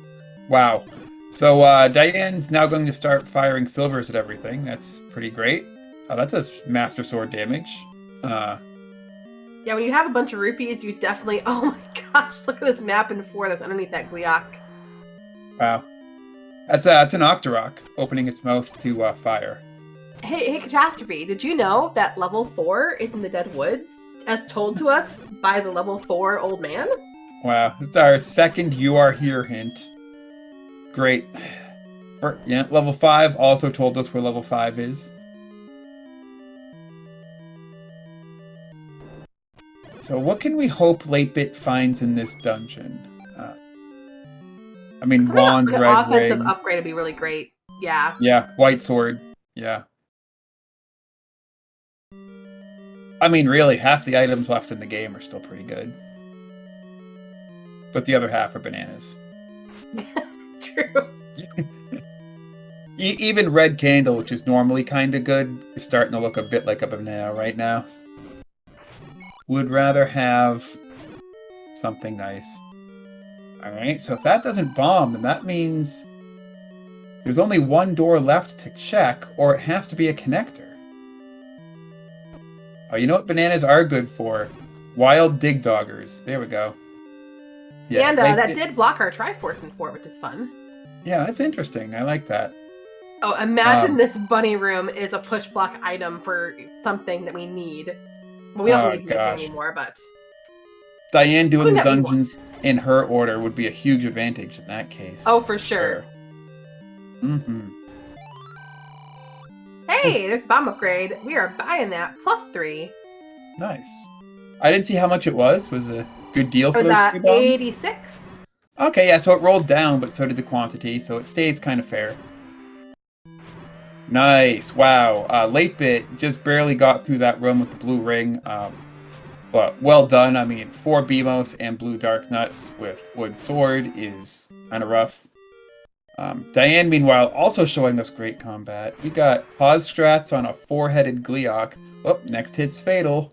Wow. So Diane's now going to start firing silvers at everything. That's pretty great. Oh, that does Master Sword damage. Yeah, when you have a bunch of rupees, you definitely. Oh my gosh! Look at this map in 4 that's underneath that Gliok. Wow. That's an Octorok opening its mouth to fire. Hey, Catastrophe! Did you know that level 4 is in the Dead Woods, as told to us by the level 4 old man? Wow, it's our second "you are here" hint. Great. Yeah, level 5 also told us where level 5 is. So what can we hope late bit finds in this dungeon? I mean, wand, red offensive ring. Upgrade would be really great. Yeah. Yeah, white sword. Yeah. I mean, really, half the items left in the game are still pretty good. But the other half are bananas. It's true. Even red candle, which is normally kind of good, is starting to look a bit like a banana right now. Would rather have something nice. Alright, so if that doesn't bomb, then that means there's only one door left to check, or it has to be a connector. Oh, you know what bananas are good for? Wild dig doggers. There we go. Yeah, and that did block our Triforce in 4, which is fun. Yeah, that's interesting. I like that. Oh, imagine this bunny room is a push block item for something that we need. Well, we don't need anything anymore, but... Diane doing the dungeons in her order would be a huge advantage in that case. Oh, for sure. Mm-hmm. Hey, there's bomb upgrade. We are buying that. +3. Nice. I didn't see how much it was. Was it a good deal for those 3 bombs? 86. Okay, yeah, so it rolled down, but so did the quantity, so it stays kind of fair. Nice. Wow. latebit just barely got through that run with the blue ring. But well done. I mean, 4 BMOS and blue dark nuts with wood sword is kind of rough. Diane, meanwhile, also showing us great combat. We got pause strats on a 4-headed Gleeok. Oh, next hit's fatal.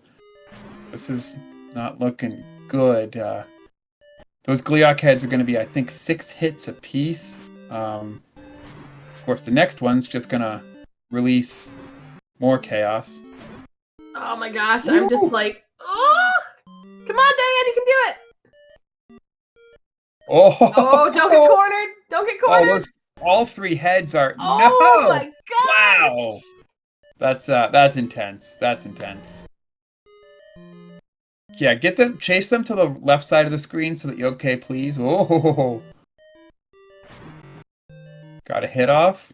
This is not looking good. Those Gleeok heads are going to be, I think, 6 hits apiece. Of course, the next one's just going to release more chaos. Oh my gosh, I'm just like, oh! Come on, Diane, you can do it! Oh, don't get cornered! Don't get cornered! All 3 heads are... Oh no! My gosh! Wow! That's intense. That's intense. Yeah, chase them to the left side of the screen so that you okay, please. Oh! Got a hit off.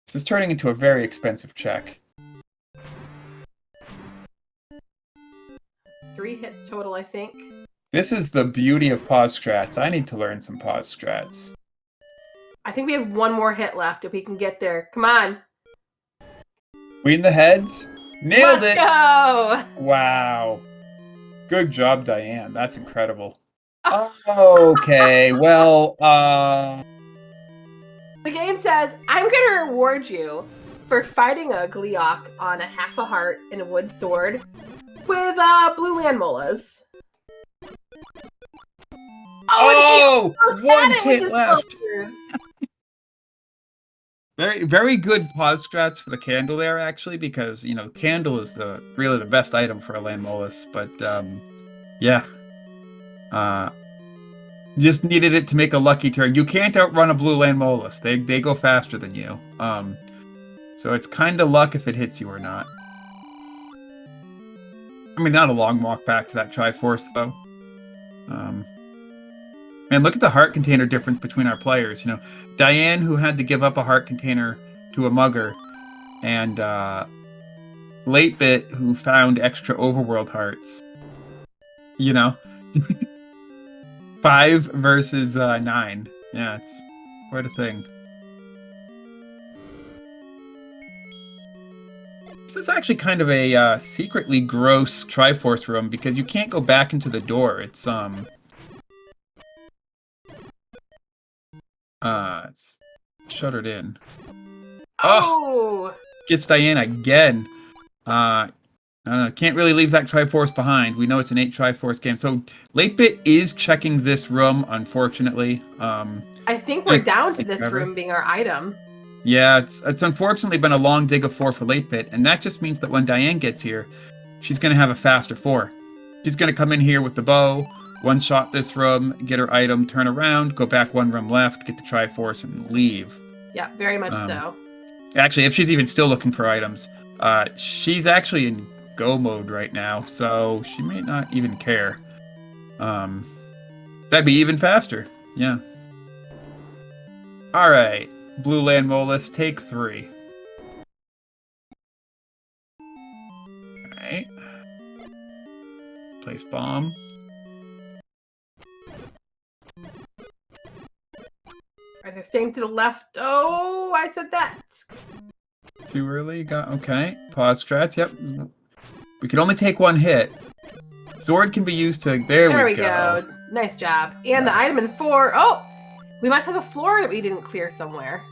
This is turning into a very expensive check. 3 hits total, I think. This is the beauty of pause strats. I need to learn some pause strats. I think we have 1 more hit left if we can get there. Come on. Queen the heads. Nailed it! Let's go! Wow. Good job, Diane. That's incredible. Okay, well, The game says, I'm gonna reward you for fighting a Gleeok on a half a heart and a wood sword with blue land molas. Oh, 1 hit left. Very, very good pause strats for the candle there, actually, because, you know, the candle is really the best item for a land molus. But, yeah. Just needed it to make a lucky turn. You can't outrun a blue land molus. They go faster than you. So it's kind of luck if it hits you or not. I mean, not a long walk back to that Triforce, though. And look at the heart container difference between our players. You know, Diane, who had to give up a heart container to a mugger, and latebit, who found extra overworld hearts. You know? 5 versus 9. Yeah, it's quite a thing. This is actually kind of a secretly gross Triforce room because you can't go back into the door. It's shuttered in. Oh! Gets Diane again. I don't know, can't really leave that Triforce behind. We know it's an 8 Triforce game. So latebit is checking this room, unfortunately. I think we're down to this room being our item. Yeah, it's unfortunately been a long dig of 4 for latebit, and that just means that when Diane gets here, she's going to have a faster 4. She's going to come in here with the bow, one-shot this room, get her item, turn around, go back 1 room left, get the Triforce, and leave. Yeah, very much so. Actually, if she's even still looking for items, she's actually in go mode right now, so she may not even care. That'd be even faster. Yeah. Alright. Blue land molus, take 3. Alright. Place bomb. Are they staying to the left? Oh, I said that. Too early. Okay. Pause strats. Yep. We can only take 1 hit. Sword can be used to... There we go. Nice job. And the item in 4. Oh! We must have a floor that we didn't clear somewhere.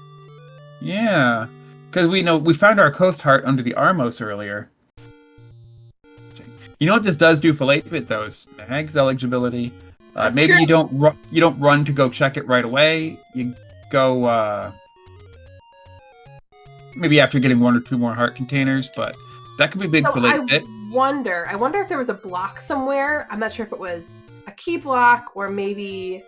Yeah, because we found our coast heart under the Armos earlier. You know what this does do for late bit though is mags eligibility. Maybe true. you don't run to go check it right away. You go maybe after getting 1 or 2 more heart containers, but that could be big for late bit. I wonder if there was a block somewhere. I'm not sure if it was a key block or maybe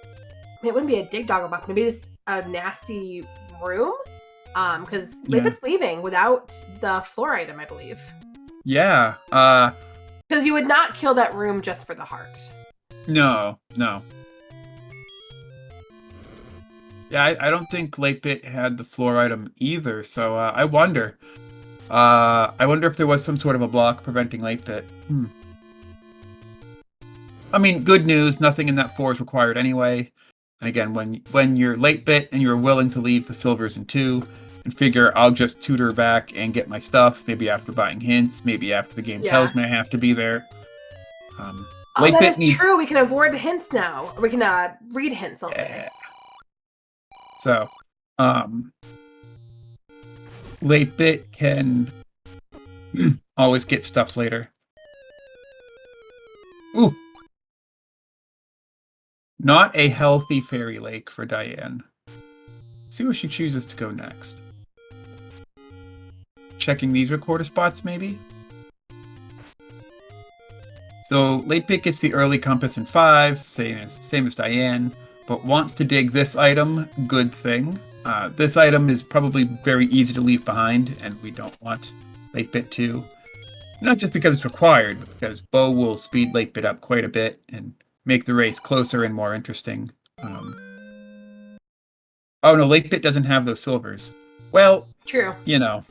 it wouldn't be a dig dog block. Maybe just a nasty room. Because Lipit's leaving without the floor item, I believe. Yeah. Because you would not kill that room just for the heart. No. Yeah, I don't think late bit had the floor item either, so I wonder. I wonder if there was some sort of a block preventing late bit. I mean, good news, nothing in that 4 is required anyway. And again, when you're late bit and you're willing to leave the silvers in 2 and figure I'll just tutor back and get my stuff, maybe after buying hints, maybe after the game tells me I have to be there. That is true. We can avoid hints now. Or we can read hints, I'll say. So, late bit can always get stuff later. Ooh. Not a healthy fairy lake for Diane. Let's see where she chooses to go next. Checking these recorder spots, maybe? So, late bit gets the early compass in 5, same as Diane, but wants to dig this item, good thing. This item is probably very easy to leave behind, and we don't want late bit to. Not just because it's required, but because Bo will speed late bit up quite a bit and make the race closer and more interesting. Oh no, late bit doesn't have those silvers. Well, true. You know.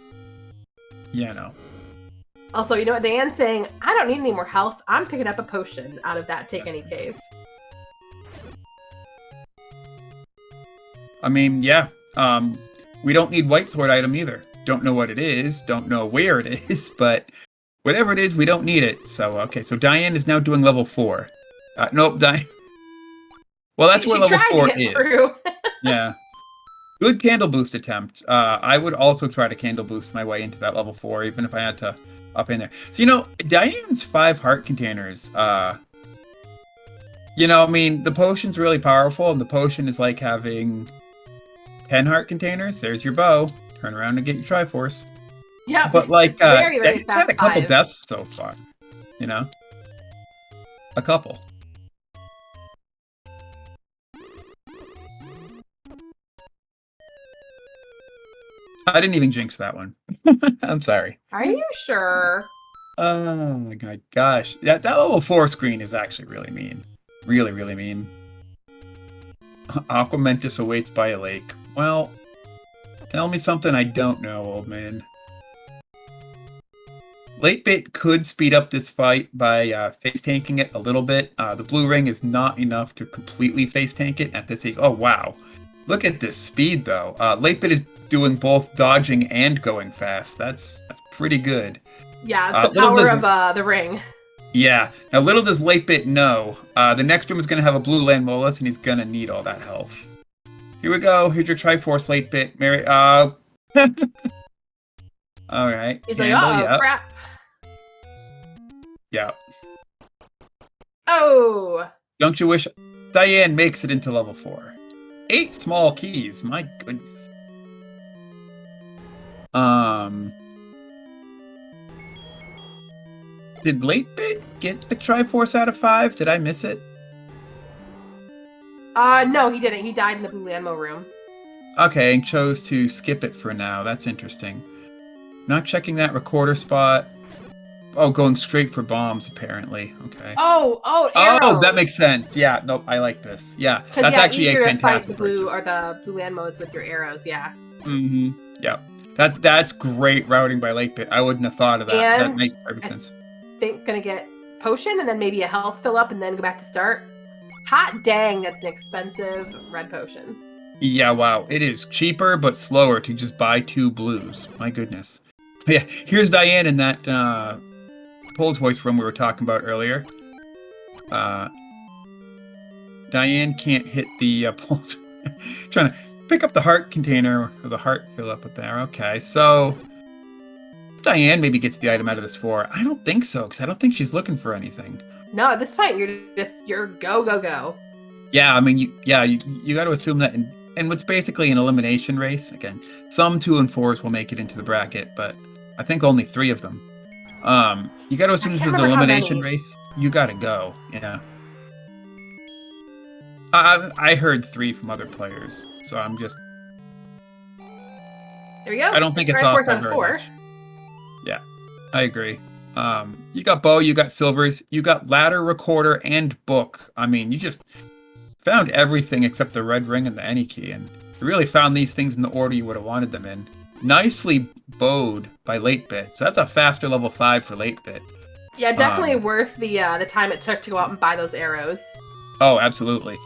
Also, you know what Diane's saying? I don't need any more health. I'm picking up a potion out of that Take Any cave. I mean, yeah. We don't need white sword item either. Don't know what it is. Don't know where it is, but whatever it is, we don't need it. So, okay, so Diane is now doing level 4. Nope, Diane. Well, that's where level 4 is. Yeah. Good candle boost attempt. I would also try to candle boost my way into that level 4, even if I had to up in there. So, Diane's 5 heart containers, I mean, the potion's really powerful, and the potion is like having 10 heart containers. There's your bow. Turn around and get your Triforce. Yeah, but like, very Diane's had a couple deaths so far. A couple. I didn't even jinx that one. I'm sorry. Are you sure? Oh my god, gosh. That level 4 screen is actually really mean. Really, really mean. Aquamentus awaits by a lake. Well, tell me something I don't know, old man. Late bit could speed up this fight by face tanking it a little bit. The blue ring is not enough to completely face tank it at this age. Oh, wow. Look at this speed, though. Late bit is doing both dodging and going fast. That's pretty good. Yeah, the power of the ring. Yeah. Now, little does late bit know, the next room is going to have a blue land molus, and he's going to need all that health. Here we go. Here's your Triforce, late bit. Mary. All right. He's like, oh, crap. Yeah. Oh. Don't you wish Diane makes it into level 4? 8 small keys. My goodness. Did late bit get the Triforce out of 5? Did I miss it? No, he didn't. He died in the blue ammo room. Okay, and chose to skip it for now. That's interesting. Not checking that recorder spot. Oh, going straight for bombs, apparently. Okay. Oh, arrows. Oh, that makes sense. Yeah, nope, I like this. Yeah, that's actually a fantastic fight the blue purchase. Or the blue land modes with your arrows, yeah. Mm-hmm. Yeah. That's great routing by late bit. I wouldn't have thought of that. And that makes perfect sense. I think gonna get potion and then maybe a health fill up and then go back to start. Hot dang, that's an expensive red potion. Yeah, wow. It is cheaper but slower to just buy 2 blues. My goodness. Yeah, here's Diane in that Pole's voice room we were talking about earlier. Diane can't hit the Pole's. Trying to pick up the heart container or the heart fill up with there. Okay, so Diane maybe gets the item out of this 4. I don't think so, because I don't think she's looking for anything. No, at this point you're go go go. Yeah, I mean, you got to assume that in what's basically an elimination race. Again, some 2 and 4s will make it into the bracket, but I think only 3 of them. You got to assume this is an elimination race. You got to go. Yeah. I heard 3 from other players, so I'm just. There we go. I don't think it's off by very much. Yeah, I agree. You got bow, you got silvers, you got ladder, recorder, and book. I mean, you just found everything except the red ring and the any key, and you really found these things in the order you would have wanted them in. Nicely bowed by latebit. So that's a faster level 5 for latebit. Yeah, definitely worth the time it took to go out and buy those arrows. Oh, absolutely.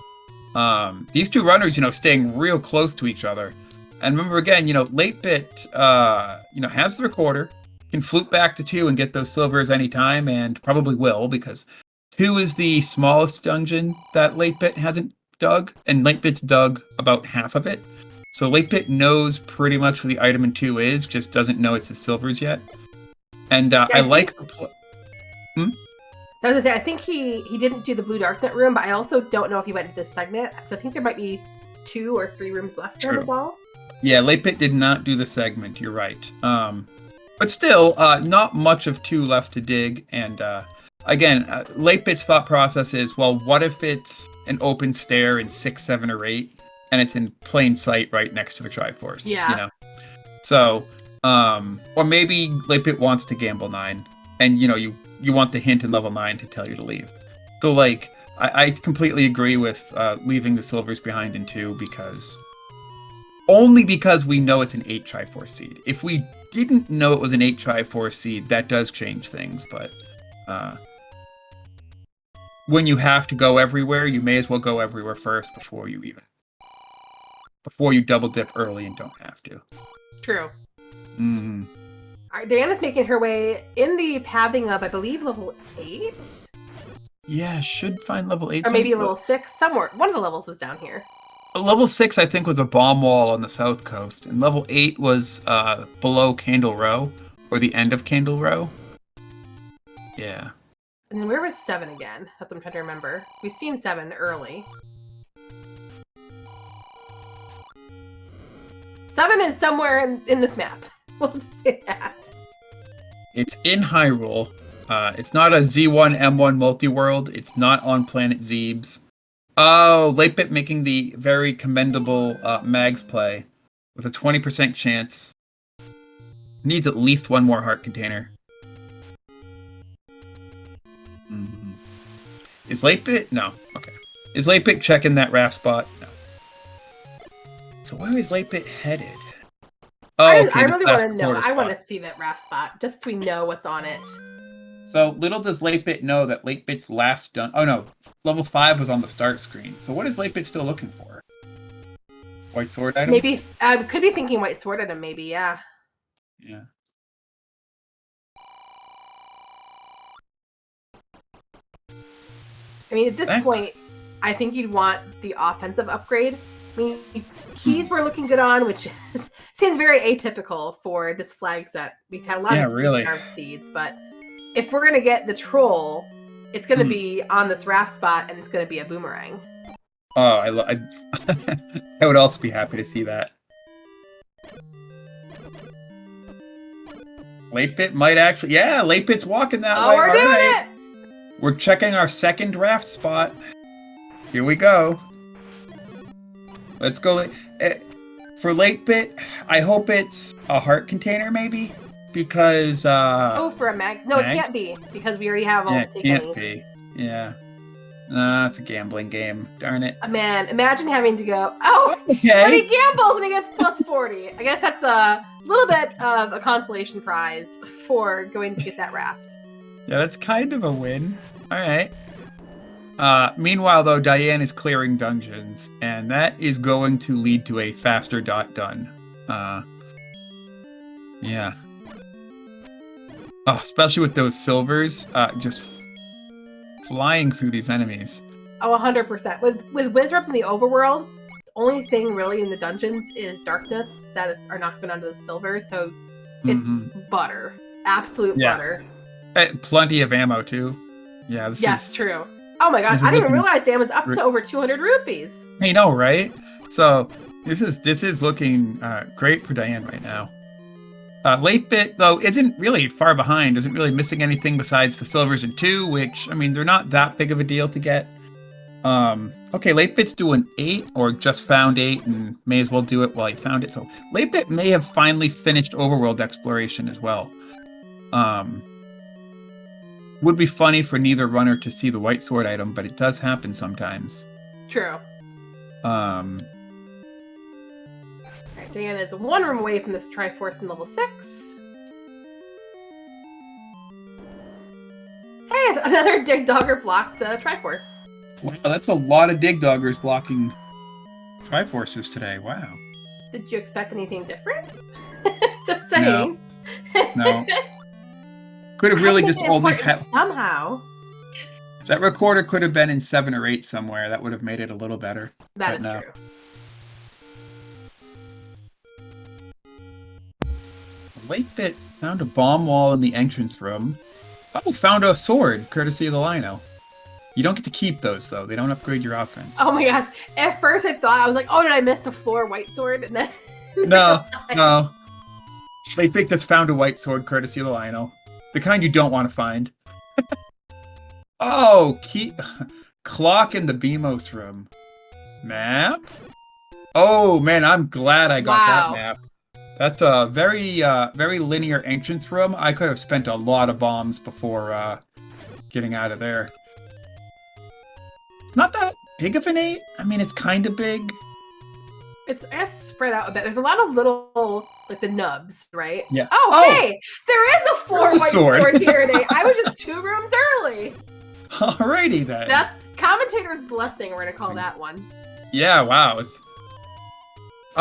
These 2 runners, staying real close to each other. And remember again, latebit, has the recorder, can flute back to 2 and get those silvers anytime, and probably will, because 2 is the smallest dungeon that latebit hasn't dug, and latebit's dug about half of it. So latebit knows pretty much what the item in 2 is, just doesn't know it's the silvers yet. And I like the So I was gonna say, I think he didn't do the blue darknet room, but I also don't know if he went to this segment. So I think there might be 2 or 3 rooms left for him as well. Yeah, latebit did not do the segment. You're right. But still, not much of 2 left to dig. And again, latebit's thought process is, well, what if it's an open stair in 6, 7, or 8, and it's in plain sight right next to the Triforce? Yeah. So, or maybe latebit wants to gamble 9, and you want the hint in level 9 to tell you to leave. So, like, I completely agree with leaving the silvers behind in 2, only because we know it's an 8 Triforce seed. If we didn't know it was an 8 Triforce seed, that does change things, but when you have to go everywhere, you may as well go everywhere first before you double dip early and don't have to. True. Mm-hmm. All right, Diana's making her way in the pathing of, I believe, level 8? Yeah, should find level 8. Or maybe level 6, somewhere. One of the levels is down here. Level 6, I think, was a bomb wall on the south coast, and level 8 was below Candle Row, or the end of Candle Row. Yeah. And then where was 7 again? That's what I'm trying to remember. We've seen 7 early. 7 is somewhere in this map. We'll just say that. It's in Hyrule. It's not a Z1 M1 multi-world. It's not on planet Zebes. Oh, latebit making the very commendable Mags play with a 20% chance. Needs at least 1 more heart container. Mm-hmm. Is latebit? No. Okay. Is latebit checking that raft spot? No. So where is latebit headed? Oh, okay, I really want to know. I want to see that raft spot, just so we know what's on it. So little does latebit know that latebit's last done. Oh no, level 5 was on the start screen. So what is latebit still looking for? White sword item? Maybe I could be thinking white sword item. Maybe, yeah. Yeah. I mean, at this point, I think you'd want the offensive upgrade. I mean, keys were looking good on, which seems very atypical for this flag set. We've had a lot of starved seeds, but if we're going to get the troll, it's going to be on this raft spot, and it's going to be a boomerang. Oh, I would also be happy to see that. Latebit might actually... Yeah, latebit's walking that way. Oh, we're doing it! We're checking our second raft spot. Here we go. Let's go. For latebit, I hope it's a heart container, maybe? Because, for a mag? No, it can't be, because we already have all the take can't be. Yeah. It's a gambling game. Darn it. Man, imagine having to go, but he gambles and he gets plus 40. I guess that's a little bit of a consolation prize for going to get that raft. Yeah, that's kind of a win. All right. Meanwhile, though, Diane is clearing dungeons, and that is going to lead to a faster dot done. Yeah. Oh, especially with those silvers, just flying through these enemies. Oh, 100%. With Wizards in the overworld, only thing really in the dungeons is darkness are not going onto the silver, so it's butter. Absolute butter. Plenty of ammo too. Yeah, this is true. Oh my gosh, I didn't even realize Dan was up to over 200 rupees. I know, right? So this is looking great for Diane right now. Late bit, though, isn't really far behind, isn't really missing anything besides the silvers and 2, which, I mean, they're not that big of a deal to get. Okay, late bit's doing 8, or just found 8, and may as well do it while he found it. So late bit may have finally finished overworld exploration as well. Would be funny for neither runner to see the white sword item, but it does happen sometimes. True. Diane is 1 room away from this Triforce in level 6. Hey, another Dig Dogger blocked Triforce. Wow, that's a lot of Dig Doggers blocking Triforces today. Wow. Did you expect anything different? Just saying. No. Could have really just only had... Somehow. That recorder could have been in 7 or 8 somewhere. That would have made it a little better. That is true. Late bit found a bomb wall in the entrance room. Oh, found a sword, courtesy of the Lino. You don't get to keep those, though. They don't upgrade your offense. Oh my gosh. At first I thought, I was like, oh, did I miss the floor white sword? And then... No. Late bit just found a white sword, courtesy of the Lino. The kind you don't want to find. Oh, clock in the BMOS room. Map? Oh, man, I'm glad I got that map. That's a very linear entrance room. I could have spent a lot of bombs before getting out of there. Not that big of an 8. I mean, it's kind of big. It's spread out a bit. There's a lot of little, like the nubs, right? Yeah. Oh, hey! There is a 4 white sword here today. I was just 2 rooms early. Alrighty then. That's commentator's blessing. We're gonna call that one. Yeah. Wow.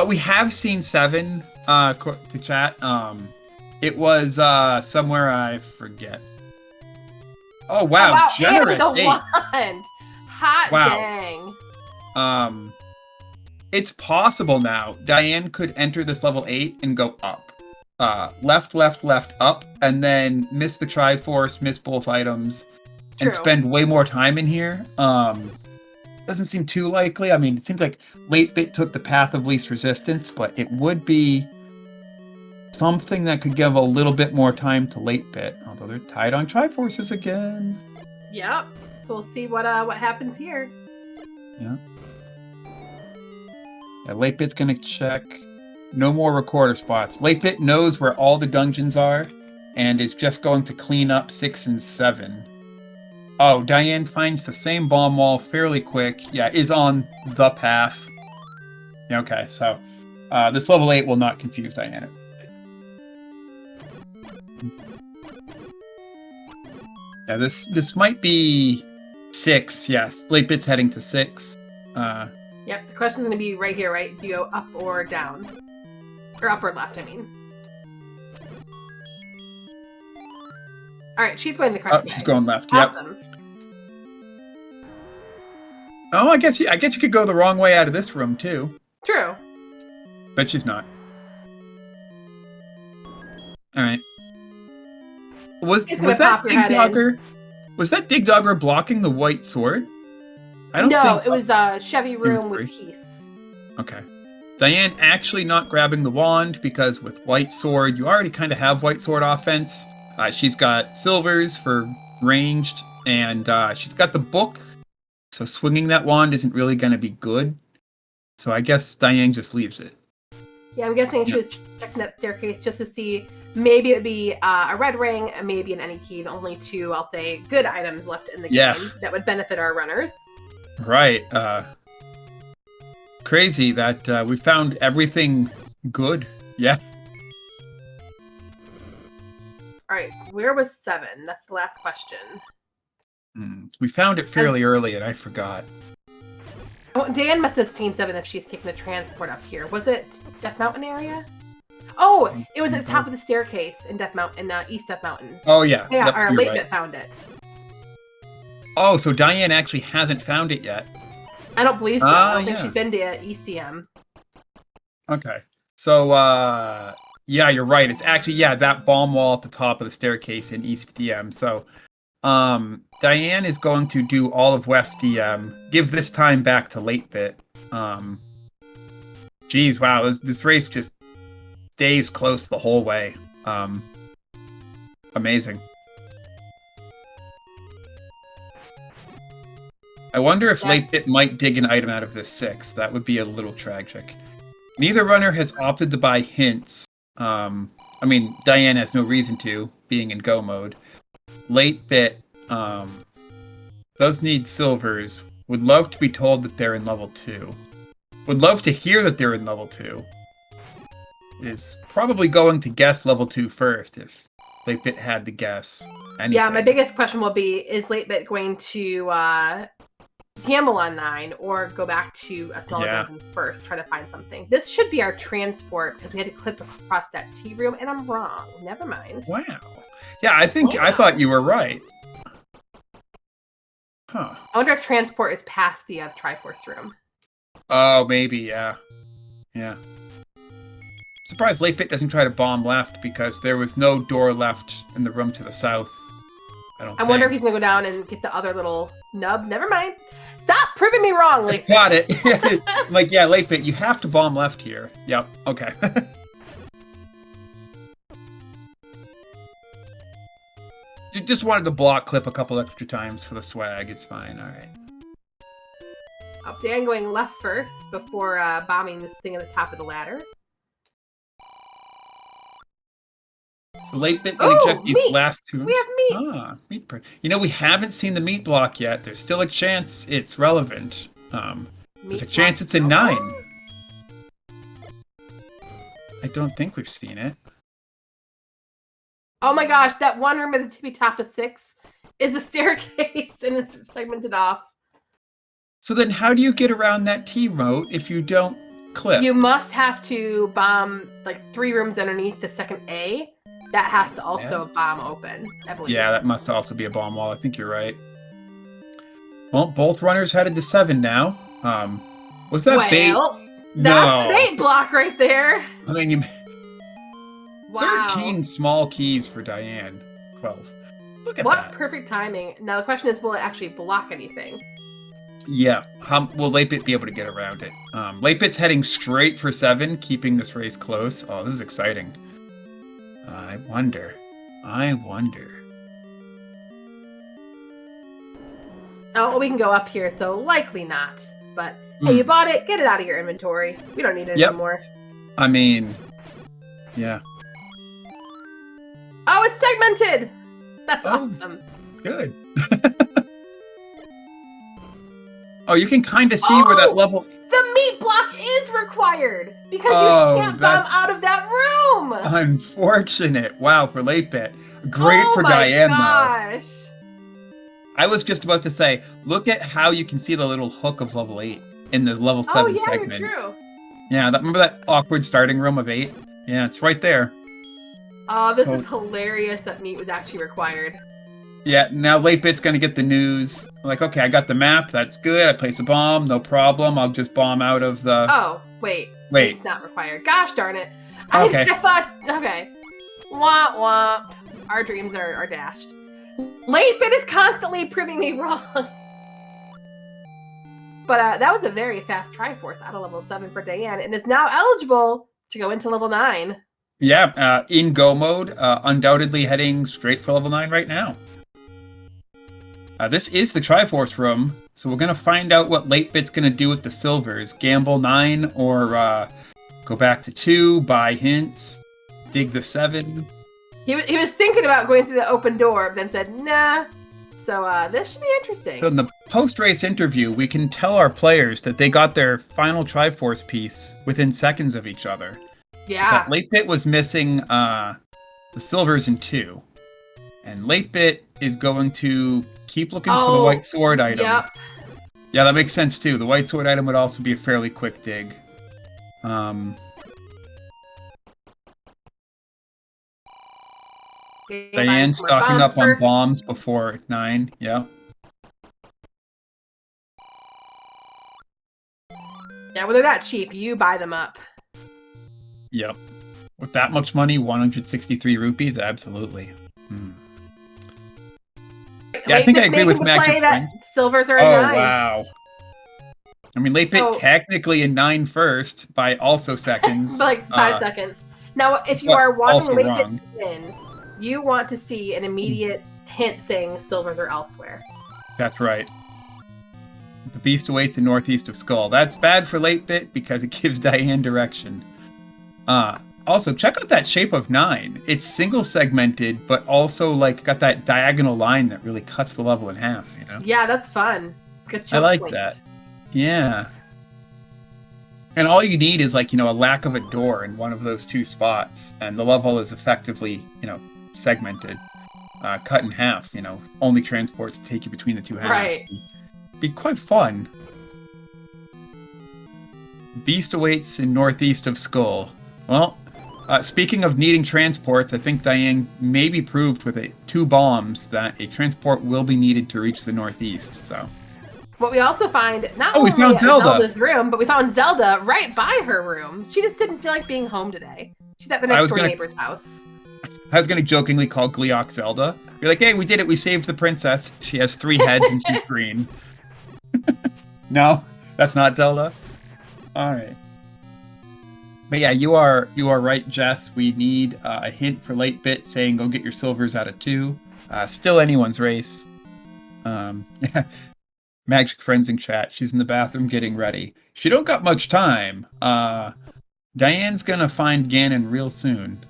We have seen 7. To chat. It was somewhere I forget. Oh wow, generous. And the wand. Hot dang. It's possible now. Diane could enter this level 8 and go up. Left, up, and then miss the Triforce, miss both items, and spend way more time in here. Doesn't seem too likely. I mean, it seems like late bit took the path of least resistance, but it would be something that could give a little bit more time to late bit. Although they're tied on Triforces again. Yep. So we'll see what happens here. Yeah. Yeah, late bit's gonna check. No more recorder spots. Late bit knows where all the dungeons are, and is just going to clean up 6 and 7. Oh, Diane finds the same bomb wall fairly quick. Yeah, is on the path. Okay, so this level 8 will not confuse Diane. Yeah, this might be 6. Yes, late bit's heading to 6. Yep, the question's gonna be right here, right? Do you go up or down, or up or left? I mean. All right, she's going the correct way. She's going left. Awesome. Yep. Oh, I guess you could go the wrong way out of this room too. True. But she's not. All right. Was that Dig Dogger? Was that Dig Dogger blocking the white sword? I don't think. No, it was a Chevy room with peace. Okay. Diane actually not grabbing the wand because with white sword, you already kind of have white sword offense. She's got silvers for ranged, and she's got the book. So swinging that wand isn't really going to be good. So I guess Diane just leaves it. Yeah, I'm guessing she was checking that staircase just to see. Maybe it would be a red ring, and maybe an any key. The only 2, I'll say, good items left in the game that would benefit our runners. Right. Crazy that we found everything good. Yeah. All right, where was 7? That's the last question. We found it fairly early, and I forgot. Oh, Dan must have seen 7 if she's taking the transport up here. Was it Death Mountain area? Oh, it was at the top of the staircase in East Death Mountain. Oh, yeah. Yeah, yep, our late bit found it. Oh, so Diane actually hasn't found it yet. I don't believe so. I don't think yeah. she's been to East DM. Okay. So, yeah, you're right. It's actually, yeah, that bomb wall at the top of the staircase in East DM. So, Diane is going to do all of West DM, give this time back to late bit. Geez, wow, this race just stays close the whole way. Amazing. I wonder if late bit might dig an item out of this 6. That would be a little tragic. Neither runner has opted to buy hints. I mean, Diane has no reason to, being in go mode. Late bit does need silvers. Would love to be told that they're in level 2. Would love to hear that they're in level 2. Is probably going to guess level 2 first if late bit had to guess anything. Yeah, my biggest question will be, is late bit going to gamble on 9 or go back to a smaller dungeon first, try to find something? This should be our transport because we had to clip across that tea room, and I'm wrong. Never mind. Wow. Yeah, I thought you were right. Huh. I wonder if transport is past the Triforce room. Oh, maybe, yeah. Yeah. Surprised late bit doesn't try to bomb left because there was no door left in the room to the south. I wonder if he's gonna go down and get the other little nub. Never mind. Stop proving me wrong. Just got it. Like, yeah, late bit, you have to bomb left here. Yep. Okay. You just wanted to block clip a couple extra times for the swag. It's fine. All right. Oh, Dan going left first before bombing this thing at the top of the ladder. So late bit gonna check these last 2. We have meats. Meat. You know, we haven't seen the meat block yet. There's still a chance it's relevant. There's a chance it's in 9. I don't think we've seen it. Oh my gosh, that one room at the tippy top of 6 is a staircase and it's segmented off. So then how do you get around that T-moat if you don't clip? You must have to bomb like 3 rooms underneath the second A. That has to also bomb open, I believe. Yeah, that must also be a bomb wall. I think you're right. Well, both runners headed to 7 now. Was that bait? That's the bait block right there. I mean, you... Wow. 13 small keys for Diane. 12. Look at that. What perfect timing. Now the question is, will it actually block anything? Yeah. How will late bit be able to get around it? Late bit's heading straight for 7, keeping this race close. Oh, this is exciting. I wonder. Oh, well, we can go up here, so likely not. But hey, you bought it. Get it out of your inventory. We don't need it anymore. I mean, yeah. Oh, it's segmented. That's awesome. Good. Oh, you can kind of see where that level... The meat block is required because you can't bomb out of that room. Unfortunate. Wow, for late bit. Great for Diane, though. I was just about to say, look at how you can see the little hook of level 8 in the level 7 segment. You're true. Yeah, remember that awkward starting room of 8? Yeah, it's right there. Oh, this is hilarious that meat was actually required. Yeah, now late bit's gonna get the news. Like, okay, I got the map. That's good. I place a bomb. No problem. I'll just bomb out of the... Oh, wait. It's not required. Gosh darn it. Okay. I thought... Okay. Womp womp. Our dreams are dashed. Late bit is constantly proving me wrong. But that was a very fast Triforce out of level 7 for Diane and is now eligible to go into level 9. Yeah, in go mode, undoubtedly heading straight for level 9 right now. This is the Triforce room, so we're going to find out what late bit's going to do with the silvers. Gamble 9 or go back to 2, buy hints, dig the 7. He was thinking about going through the open door, but then said, nah. So this should be interesting. So in the post-race interview, we can tell our players that they got their final Triforce piece within seconds of each other. Yeah. But late bit was missing the silvers in 2. And late bit is going to keep looking for the white sword item. Yep. Yeah, that makes sense too. The white sword item would also be a fairly quick dig. Diane stocking up on bombs before 9. Yeah. Yeah, well, they're that cheap. You buy them up. Yep. With that much money, 163 rupees, absolutely. Yeah, I think I agree with Magic Friends. Silvers are a 9. Wow. I mean, late bit technically in 9 first by also seconds. Like 5 seconds. Now, if you are wanting late bit to win, you want to see an immediate hint saying silvers are elsewhere. That's right. The beast awaits in northeast of Skull. That's bad for late bit because it gives Diane direction. Also, check out that shape of 9. It's single segmented, but also like got that diagonal line that really cuts the level in half, you know? Yeah, that's fun. It's got choke I like point. that. Yeah. And all you need is like, a lack of a door in one of those 2 spots, and the level is effectively, segmented, cut in half, only transports to take you between the 2 halves. Right. Be quite fun. Beast awaits in northeast of Skull. Well, speaking of needing transports, I think Diane maybe proved with 2 bombs that a transport will be needed to reach the northeast, so... What we also find, not we only found at Zelda's room, but we found Zelda right by her room. She just didn't feel like being home today. She's at the next door neighbor's house. I was going to jokingly call Gleok Zelda. Be like, hey, we did it. We saved the princess. She has 3 heads and she's green. No, that's not Zelda. All right. But yeah, you are right, Jess. We need a hint for late bit saying go get your silvers out of 2. Still anyone's race. Magic Friends in chat. She's in the bathroom getting ready. She don't got much time. Diane's gonna find Ganon real soon.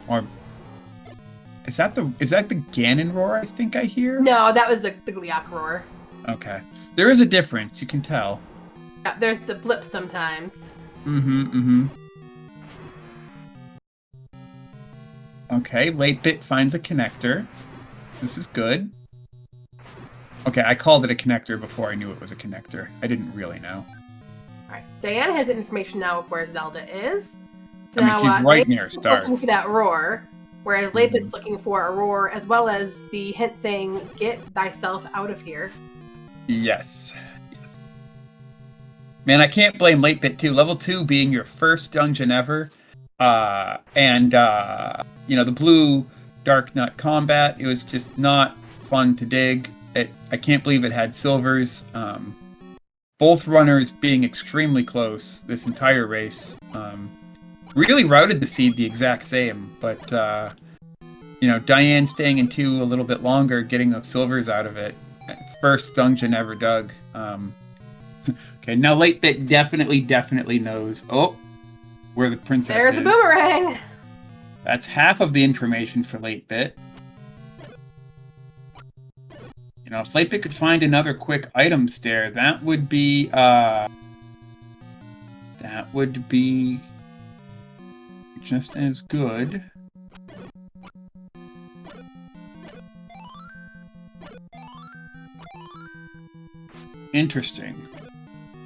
Or is that the Ganon roar I think I hear? No, that was the Gleok roar. Okay. There is a difference, you can tell. Yeah, there's the blip sometimes. Okay, late bit finds a connector. This is good. Okay, I called it a connector before I knew it was a connector. I didn't really know. Alright, Diane has information now of where Zelda is. So I mean, she's right near Star. Looking for that roar, whereas Latebit's looking for a roar as well as the hint saying, get thyself out of here. Yes. Man, I can't blame Latebit too. Level 2 being your first dungeon ever. The blue Dark Nut combat, it was just not fun to dig. I can't believe it had silvers. Both runners being extremely close this entire race. Really routed the seed the exact same, but Diane staying in 2 a little bit longer, getting those silvers out of it. First dungeon ever dug. Okay, now late bit definitely knows where the princess is. There's a boomerang. That's half of the information for late bit. If late bit could find another quick item stair, that would be just as good. Interesting.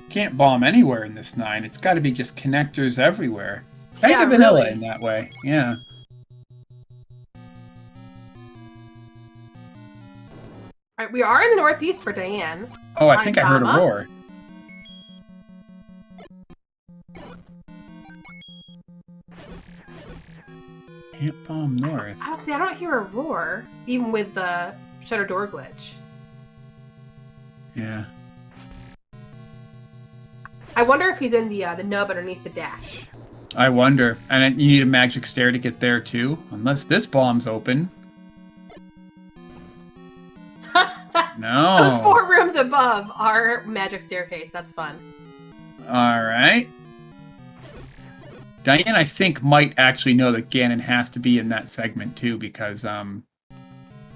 Can't bomb anywhere in this 9. It's got to be just connectors everywhere. Kind of vanilla in that way. Yeah. All right, we are in the northeast for Diane. Oh, I think I heard a roar. Can't bomb north. Honestly, I don't hear a roar, even with the shutter door glitch. Yeah. I wonder if he's in the nub underneath the dash. I wonder. And you need a magic stair to get there too, unless this bomb's open. No. Those 4 rooms above are magic staircase. That's fun. All right. Diane, I think, might actually know that Ganon has to be in that segment too, because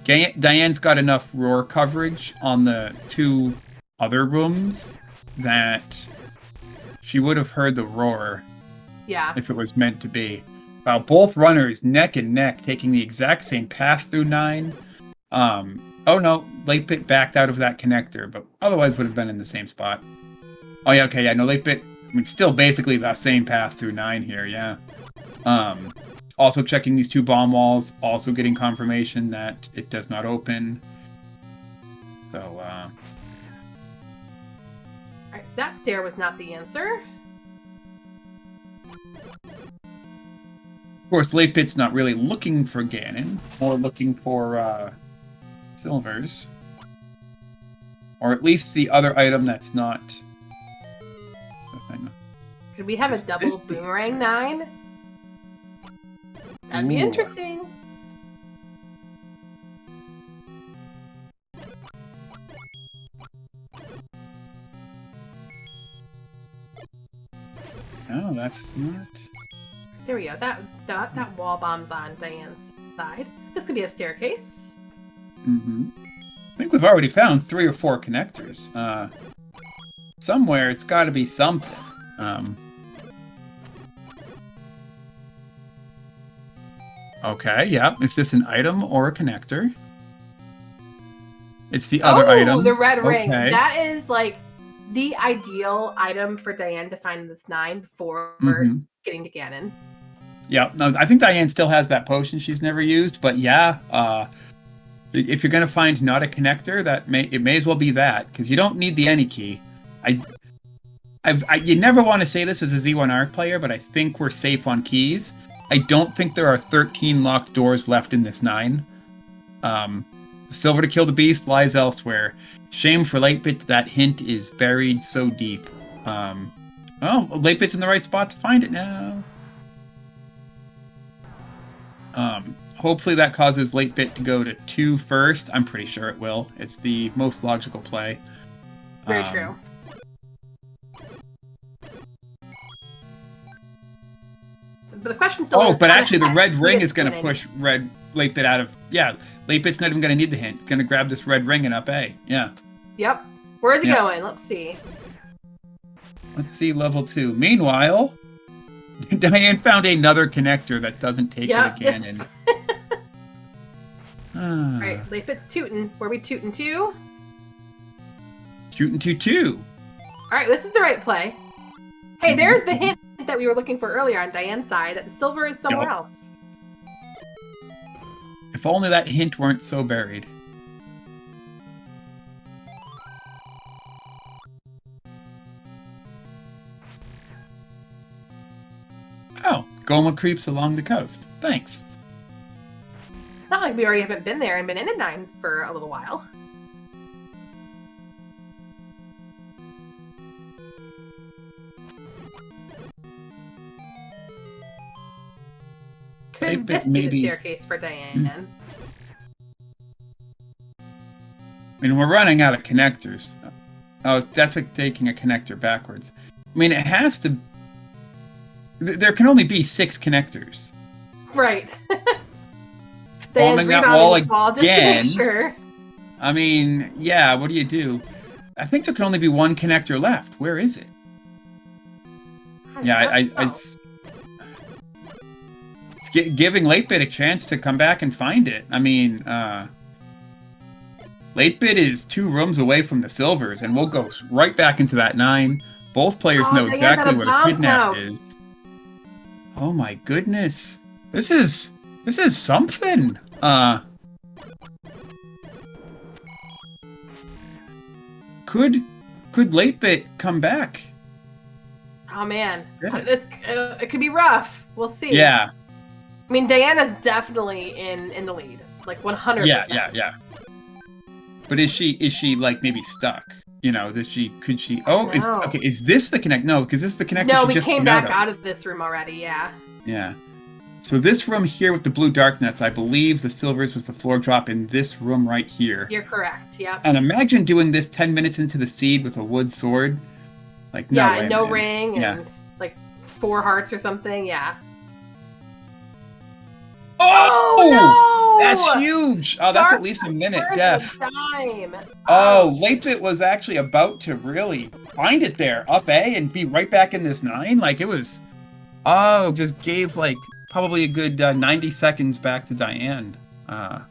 Diane's got enough roar coverage on the 2 other rooms that she would have heard the roar. Yeah. If it was meant to be. Both runners neck and neck, taking the exact same path through 9. Oh no, late bit backed out of that connector, but otherwise would have been in the same spot. Oh yeah, okay, yeah, no, late bit. I mean, still basically the same path through 9 here, yeah. Also checking these 2 bomb walls, also getting confirmation that it does not open. So, Alright, so that stair was not the answer. Of course, latebit's not really looking for Ganon, more looking for silvers. Or at least the other item that's not the thing. Could we have a double boomerang 9? That'd be interesting. No, that's not. There we go. That wall bomb's on Diane's side. This could be a staircase. Mm-hmm. I think we've already found 3 or 4 connectors. Somewhere it's got to be something. Okay, yeah. Is this an item or a connector? It's the other item. Oh, the red ring. Okay. That is like the ideal item for Diane to find this 9 before getting to Ganon. Yeah, no, I think Diane still has that potion she's never used, but yeah, if you're gonna find not a connector, it may as well be that, because you don't need the any key. You never want to say this as a Z1R player, but I think we're safe on keys. I don't think there are 13 locked doors left in this 9. The silver to kill the beast lies elsewhere. Shame for latebit that hint is buried so deep. Well, latebit's in the right spot to find it now. Hopefully that causes latebit to go to 2 first. I'm pretty sure it will. It's the most logical play. Very true. But the question still is, but actually the red ring is going to push latebit out of... Yeah, latebit's not even going to need the hint. It's going to grab this red ring and up A. Yeah. Yep. Where is he going? Let's see. Let's see level 2. Meanwhile, Diane found another connector that doesn't take her to Ganon. Alright, latebit's tootin'. Where we tootin' to? Tootin' to 2. Alright, this is the right play. Hey, there's the hint that we were looking for earlier on Diane's side, that the silver is somewhere else. If only that hint weren't so buried. Oh, Goma creeps along the coast. Thanks. Not like we already haven't been there and been in a 9 for a little while. Could this be the staircase for Diane? I mean, we're running out of connectors. Oh, that's like taking a connector backwards. I mean, it has to... There can only be 6 connectors. Right. Bombing that wall just to make sure. I mean, yeah, what do you do? I think there can only be 1 connector left. Where is it? It's giving latebit a chance to come back and find it. I mean, latebit is 2 rooms away from the silvers, and we'll go right back into that 9. Both players know exactly where the kidnap is. Oh my goodness. This is something. Could latebit come back? Oh man, it could be rough. We'll see. Yeah. I mean, Diana's definitely in the lead, like 100%. Yeah. But is she like maybe stuck? You know, could she? Oh, no. Is this the connect? No, because this is the connector. No, we came back out of this room already. Yeah. Yeah. So this room here with the blue dark nuts, I believe the silvers was the floor drop in this room right here. You're correct. Yep. And imagine doing this 10 minutes into the seed with a wood sword. Like no way, and no man. ring and like 4 hearts or something. Yeah. Oh no! That's huge. Oh, that's at least a minute death. Time. Oh, latebit was actually about to really find it there, up A, and be right back in this 9. Like it was. Oh, just gave like probably a good 90 seconds back to Diane. Right,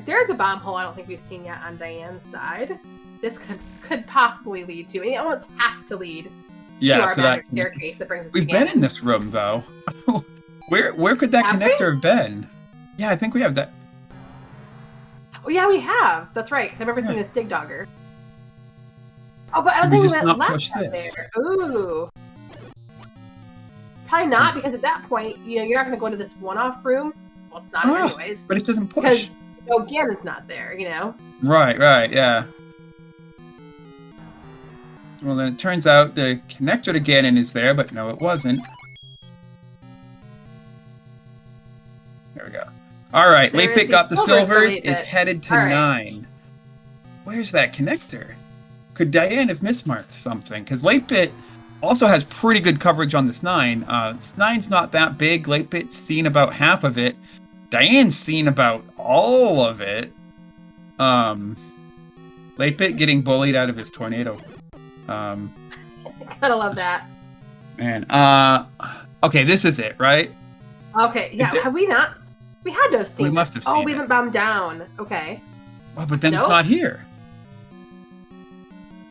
there's a bomb hole I don't think we've seen yet on Diane's side. This could possibly lead to. It almost has to lead. To our that staircase that brings us. We've been in this room though. Where could that connector have been? Yeah, I think we have that. Oh yeah, we have. That's right. Because I've never seen this Dig Dogger. Oh, but I Should don't we think we just went not left push out this? there. Ooh. Probably not, because at that point, you're not going to go into this one-off room. Well, it's not anyways. But it doesn't push. Because Ganon's not there, Right, yeah. Well, then it turns out the connector to Ganon is there, but no, it wasn't. There we go. All right, latebit got the silvers, is headed to 9. Where's that connector? Could Diane have mismarked something? Because latebit also has pretty good coverage on this 9. This 9's not that big. Latebit's seen about half of it. Diane's seen about all of it. Latebit getting bullied out of his tornado. Gotta love that. Man, okay, this is it, right? Okay, yeah, have we not? We had to have seen We must have seen Oh, we haven't bombed down. Okay. Oh, but then it's not here.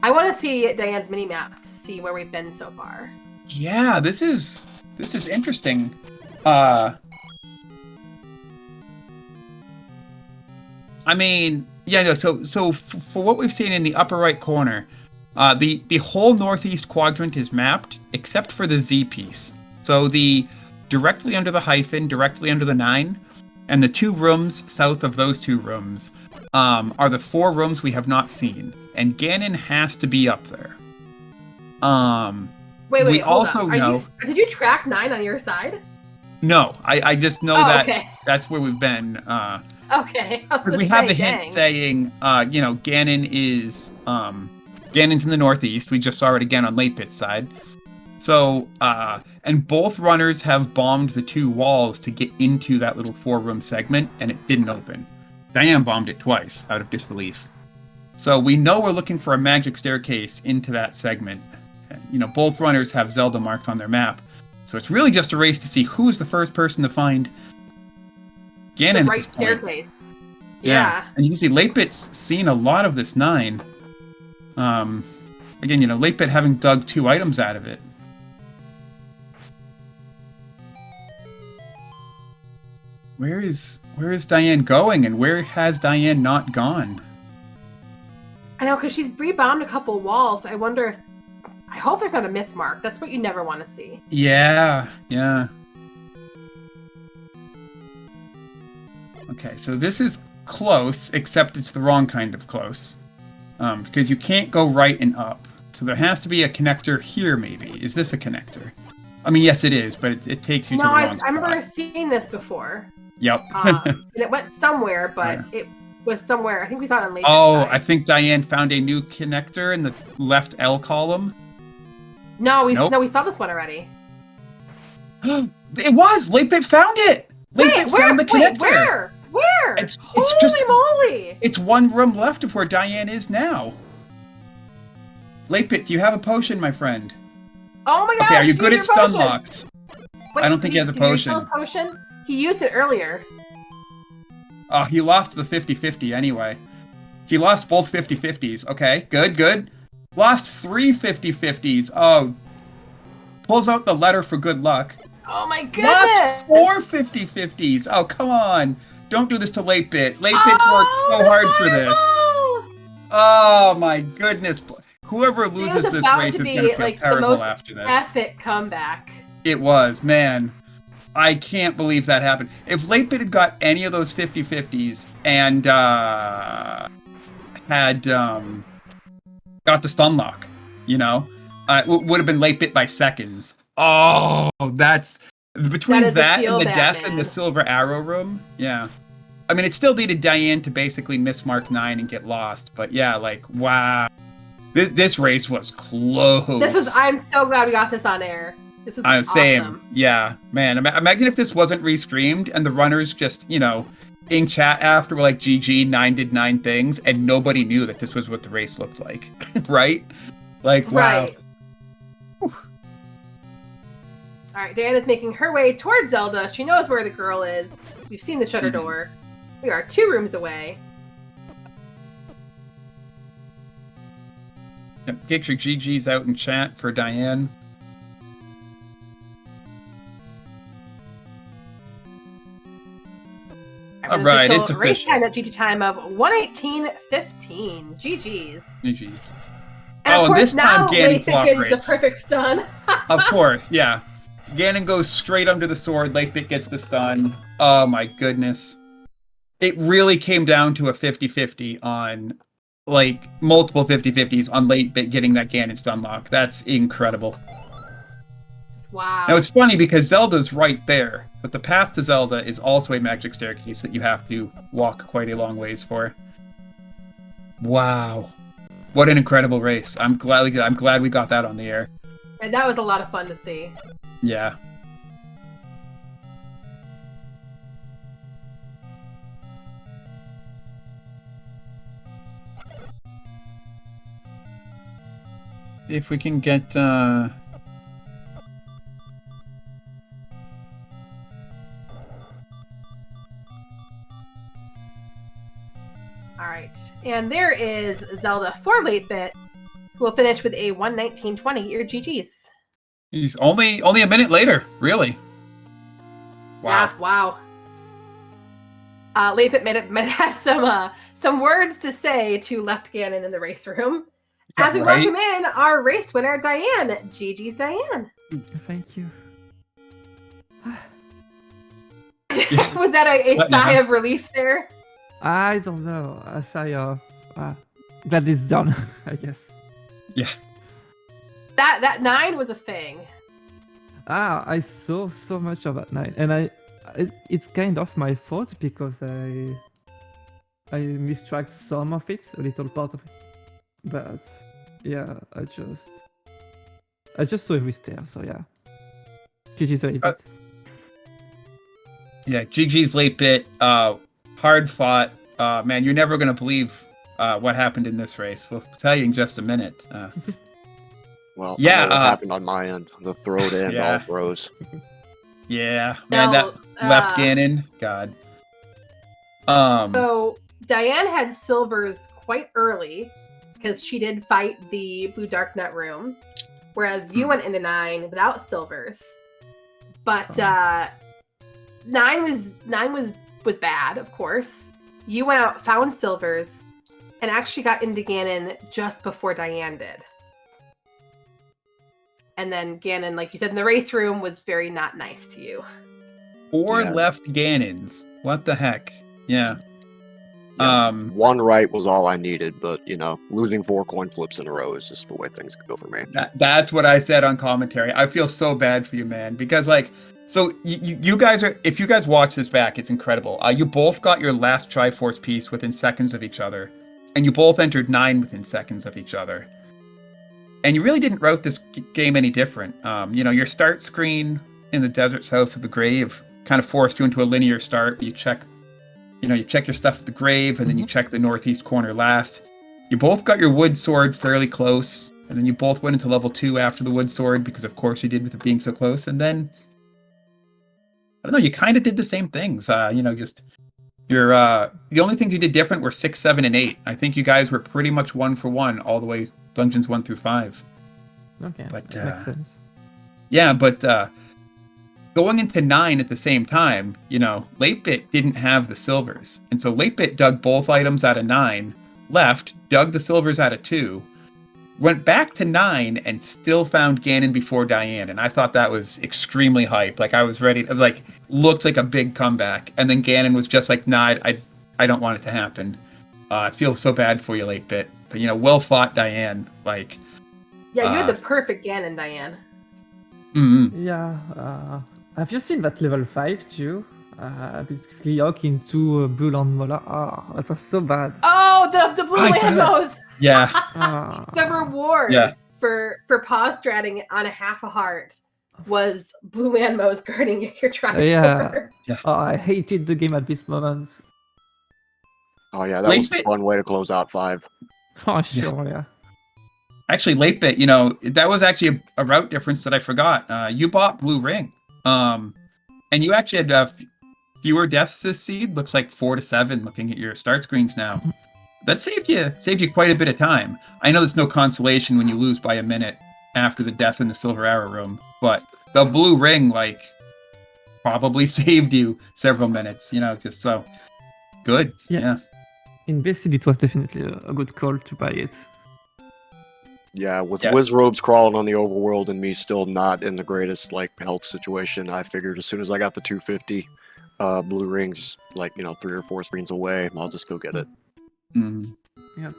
I want to see Diane's mini-map to see where we've been so far. Yeah, this is interesting. I mean, yeah, no, so for what we've seen in the upper right corner, the whole northeast quadrant is mapped except for the Z piece. So the directly under the hyphen, directly under the 9, and the 2 rooms south of those 2 rooms are the 4 rooms we have not seen, and Ganon has to be up there. Wait, we also know. Did you track 9 on your side? No, I just know that's where we've been. Okay. We have the hint saying, Ganon is Ganon's in the northeast. We just saw it again on latebit's side. So, and both runners have bombed the 2 walls to get into that little 4-room segment, and it didn't open. Diane bombed it twice out of disbelief. So we know we're looking for a magic staircase into that segment. Both runners have Zelda marked on their map. So it's really just a race to see who's the first person to find Ganon the at this point. Staircase. Yeah. And you can see latebit's seen a lot of this 9. Again, latebit having dug 2 items out of it. Where is Diane going, and where has Diane not gone? I know, because she's rebombed a couple walls. I wonder if... I hope there's not a mismark. That's what you never want to see. Yeah. Okay, so this is close, except it's the wrong kind of close. Because you can't go right and up. So there has to be a connector here, maybe. Is this a connector? I mean, yes, it is, but it takes you to the wrong spot. I remember seeing this before. Yep. And it went somewhere, but it was somewhere. I think we saw it on later. Oh, I think Diane found a new connector in the left L column. No, we saw this one already. It was! Latebit found it! Latebit found the connector! Where? It's Holy just moly! It's 1 room left of where Diane is now. Latebit, do you have a potion, my friend? Oh my gosh! Okay, are you good at stun potion? locks? Wait, I don't think he has a potion. Did he potion? He used it earlier. Oh, he lost the 50-50 anyway. He lost both 50-50s. Okay, good. Lost 3 50-50s. Oh. Pulls out the letter for good luck. Oh my goodness! Lost 4 50-50s. Oh, come on. Don't do this to latebit. Latebit's worked so hard for this. Oh my goodness. Whoever loses this race is going to feel terrible after this. Epic comeback. It was, man. I can't believe that happened. If latebit had got any of those 50-50s and had got the stun lock, it would have been latebit by seconds. Oh, that's between that and the death in the silver arrow room. Yeah. I mean, it still needed Diane to basically mismark 9 and get lost. But yeah, wow. This race was close. I'm so glad we got this on air. This is awesome. Same. Yeah, man. Imagine if this wasn't restreamed and the runners just, in chat after were like, GG, 9 did 9 things, and nobody knew that this was what the race looked like. Right? Wow. Right. All right, Diana's making her way towards Zelda. She knows where the girl is. We've seen the shutter door. We are 2 rooms away. Yep, get your GG's out in chat for Diane. All An right, official it's race official. time at GG time of 1:18:15. GG's. GG's. And Oh, of and course, this time now Ganon Latebit gets the cooperates. perfect stun. Of course, yeah. Ganon goes straight under the sword. Latebit gets the stun. Oh my goodness. It really came down to a 50-50 on, like, multiple 50-50s on Latebit getting that Ganon stun lock. That's incredible. Wow. Now, it's funny because Zelda's right there, but the path to Zelda is also a magic staircase that you have to walk quite a long ways for. Wow. What an incredible race. I'm glad we got that on the air. And that was a lot of fun to see. Yeah. If we can get All right. And there is Zelda for Latebit, who will finish with a 1:19:20. Your GG's. he's only a minute later, really. Wow. Yeah, wow. Latebit had some words to say to Left Ganon in the race room. As we welcome in our race winner, Diane. GG's, Diane. Thank you. Was that a sigh of relief there? I don't know. A sigh of that is done, I guess. Yeah. That 9 was a thing. I saw so much of that night, and it's kind of my fault because I mistracked some of it, a little part of it. But yeah, I just saw every stair, so yeah. GG's Latebit. Yeah, GG's Latebit. Hard fought. Man, you're never gonna believe what happened in this race. We'll tell you in just a minute. Well, yeah, I know what happened on my end. The throw to end yeah. all throws. Yeah, man, that left Ganon. God. So Diane had silvers quite early because she did fight the blue dark nut room, whereas you went into 9 without silvers. But 9 was bad, of course. You went out, found silvers, and actually got into Ganon just before Diane did. And then Ganon, like you said in the race room, was very not nice to you. 4 left Ganons. What the heck? Yeah. One right was all I needed, but losing 4 coin flips in a row is just the way things go for me. That's what I said on commentary. I feel so bad for you, man, because so you guys are, if you guys watch this back, it's incredible. You both got your last Triforce piece within seconds of each other, and you both entered 9 within seconds of each other. And you really didn't route this game any different. Your start screen in the Desert's House of the Grave kind of forced you into a linear start. You check your stuff at the grave, and then you check the northeast corner last. You both got your wood sword fairly close, and then you both went into level 2 after the wood sword, because of course you did with it being so close. And then, I don't know, you kind of did the same things. Just your the only things you did different were 6, 7, and 8. I think you guys were pretty much 1 for 1 all the way dungeons 1 through 5. Okay, but that makes sense. Yeah, but going into 9 at the same time, Latebit didn't have the silvers, and so Latebit dug both items out of 9, left, dug the silvers out of 2, went back to 9, and still found Ganon before Diane, and I thought that was extremely hype. Like, I was ready. It was like, looked like a big comeback, and then Ganon was just like, nah, I don't want it to happen. I feel so bad for you, Latebit, but well fought, Diane. Like, yeah, you had the perfect Ganon, Diane. Mm-hmm. Yeah. Have you seen that level 5 too? Basically Hawk into Blue Land Mola. That was so bad. Oh, the blue Lambos! Yeah. The reward for pause stratting on a half a heart was blue Lambos guarding your Triforce. Yeah. Oh, I hated the game at this moment. Oh yeah, that was a fun way to close out 5. Oh sure, yeah. Actually, Latebit, that was actually a route difference that I forgot. You bought Blue Ring. And you actually had fewer deaths this seed. Looks like 4 to 7 looking at your start screens now. That saved you quite a bit of time. I know there's no consolation when you lose by a minute after the death in the Silver Arrow room, but the Blue Ring, probably saved you several minutes, just so. good. Yeah. Yeah. In this seed, it was definitely a good call to buy it. Yeah, with Yeah. Wizrobes crawling on the overworld and me still not in the greatest like health situation, I figured as soon as I got the 250 blue rings, like 3 or 4 screens away, I'll just go get it. Mhm. Yeah,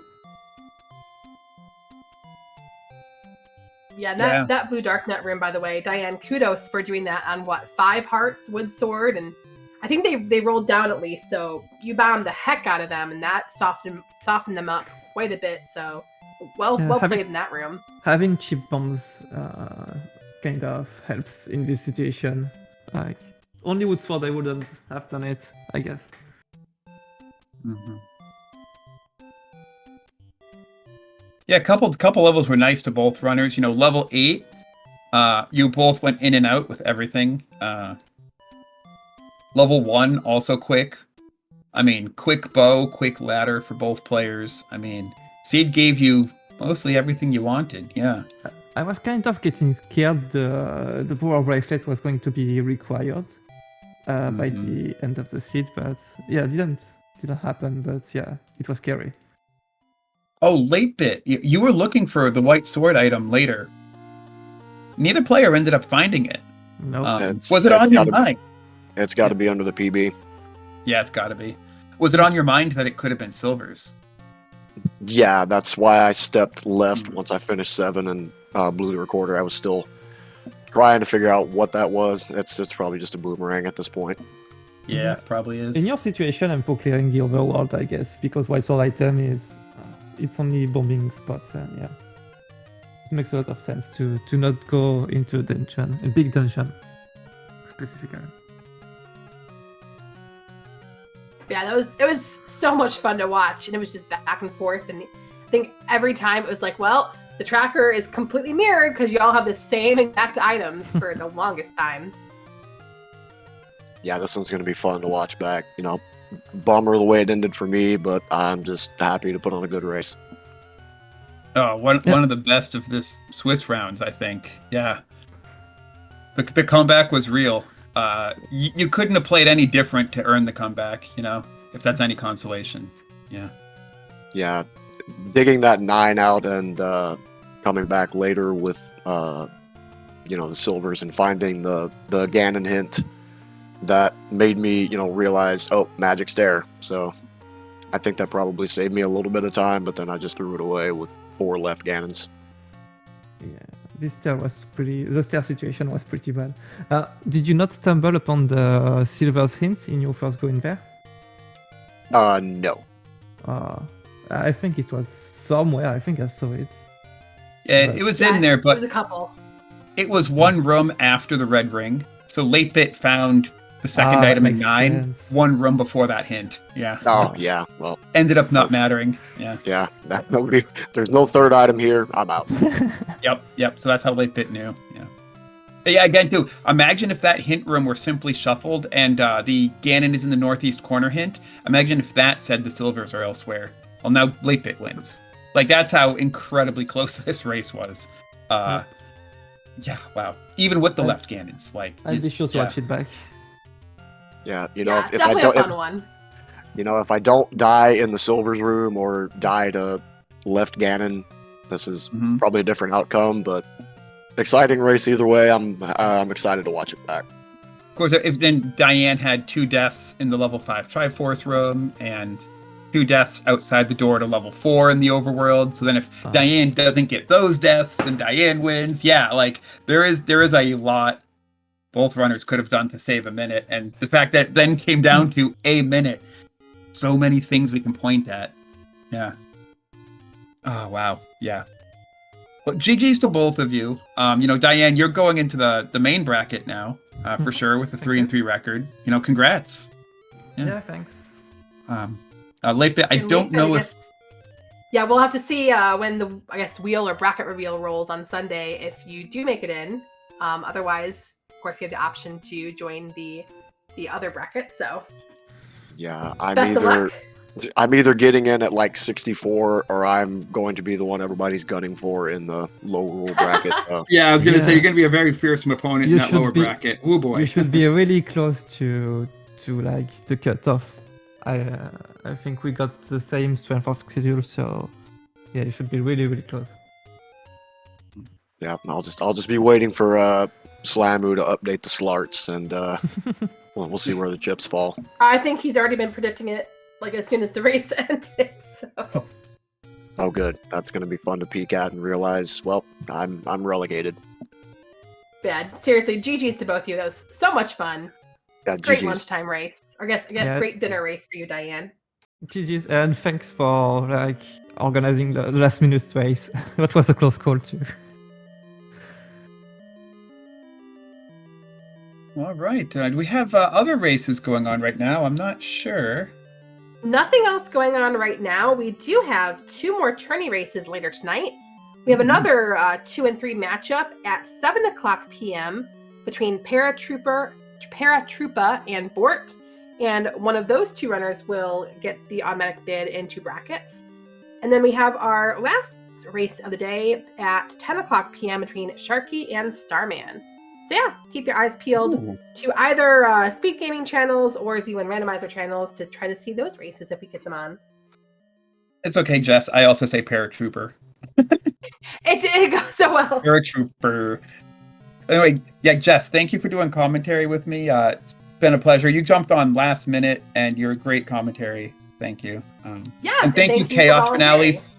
Yeah. that blue dark nut room, by the way, Diane, kudos for doing that on 5 hearts wood sword, and I think they rolled down at least, so you bound the heck out of them, and that softened them up quite a bit. So well played in that room. Having cheap bombs kind of helps in this situation. Like only wood sword I wouldn't have done it, I guess. Mhm. Yeah, a couple levels were nice to both runners. Level 8, you both went in and out with everything. Level 1 also quick. I mean, quick bow, quick ladder for both players. I mean, Seed gave you mostly everything you wanted. Yeah. I was kind of getting scared the power bracelet was going to be required by the end of the seed, but yeah, it didn't happen. But yeah, it was scary. Oh, late bit. You were looking for the white sword item later. Neither player ended up finding it. No. Was it on your mind? It's got to be under the PB. Yeah, it's got to be. Was it on your mind that it could have been silvers? Yeah, that's why I stepped left once I finished 7 and blew the recorder. I was still trying to figure out what that was. It's probably just a boomerang at this point. Yeah, probably is. In your situation, I'm for clearing the overworld, I guess, because white sword item is it's only bombing spots, and yeah, it makes a lot of sense to not go into a dungeon, a big dungeon, specifically. Yeah, it was so much fun to watch, and it was just back and forth. And I think every time it was like, well, the tracker is completely mirrored because you all have the same exact items for the longest time. Yeah, this one's going to be fun to watch back. Bummer the way it ended for me, but I'm just happy to put on a good race. Oh, one of the best of this Swiss rounds, I think. Yeah. The comeback was real. You couldn't have played any different to earn the comeback, if that's any consolation. Yeah. Yeah, digging that 9 out and coming back later with the silvers and finding the Ganon hint, that made me realize, oh, magic's there. So I think that probably saved me a little bit of time, but then I just threw it away with 4 left Ganons. Yeah, the stair situation was pretty bad. Did you not stumble upon the silver's hint in your first go in there? No. I think it was somewhere. I think I saw it. Yeah, it was in there, but it was a couple. It was one room after the red ring. So late bit found the second item in 9, sense. one room before that hint. Yeah. Oh, yeah. Well, ended up not mattering. Yeah. Yeah. There's no third item here. I'm out. Yep. So that's how late bit knew. Yeah. But yeah. Again, too. Imagine if that hint room were simply shuffled and the Ganon is in the northeast corner hint. Imagine if that said the silvers are elsewhere. Well, now late bit wins. Like that's how incredibly close this race was. Yeah. Wow. Even with the left Ganons, like. I'll be sure to watch it back. Yeah, if I don't, a fun one. If I don't die in the silvers room or die to left Ganon, this is probably a different outcome. But exciting race either way. I'm excited to watch it back. Of course, if then Diane had 2 deaths in the level 5 Triforce room and 2 deaths outside the door to level 4 in the overworld. So then if Diane doesn't get those deaths, then Diane wins. Yeah, like there is a lot both runners could have done to save a minute, and the fact that then came down to a minute. So many things we can point at. Yeah. Oh, wow. Yeah. Well, GG's to both of you. Diane, you're going into the main bracket now, for sure, with a 3-3 record. Congrats. Yeah, thanks. Late bit, I don't know if... Yeah, we'll have to see when the, wheel or bracket reveal rolls on Sunday if you do make it in. Otherwise, of course, you have the option to join the other bracket, so... Yeah, I'm either getting in at like 64 or I'm going to be the one everybody's gunning for in the low rule bracket. Yeah, I was going to say you're going to be a very fearsome opponent in that lower bracket. Oh boy. You should be really close to like the cutoff I think we got the same strength of schedule, so yeah, it should be really, really close. Yeah, I'll just be waiting for Slamu to update the slarts, and we'll see where the chips fall. I think he's already been predicting it like as soon as the race ended. So Oh, good. That's gonna be fun to peek at and realize. Well, I'm relegated. bad. Seriously, GG's to both of you. That was so much fun. Yeah, Great GG's. lunchtime race. Or I guess Yeah. great dinner race for you, Diane. GG's, and thanks for like organizing the last minute race. That was a close call too. All right. Do we have other races going on right now? I'm not sure. Nothing else going on right now. We do have 2 more tourney races later tonight. We have another 2 and 3 matchup at 7 o'clock p.m. between Paratroopa and Bort. And one of those 2 runners will get the automatic bid into brackets. And then we have our last race of the day at 10 o'clock p.m. between Sharky and Starman. So yeah, keep your eyes peeled to either SpeedGaming channels or Z1 Randomizer channels to try to see those races if we get them on. It's okay, Jess. I also say paratrooper. It goes so well. Paratrooper. Anyway, yeah, Jess, thank you for doing commentary with me. It's been a pleasure. You jumped on last minute, and you're a great commentary. Thank you. Yeah, and thank you, for Chaos Finale. volunteering.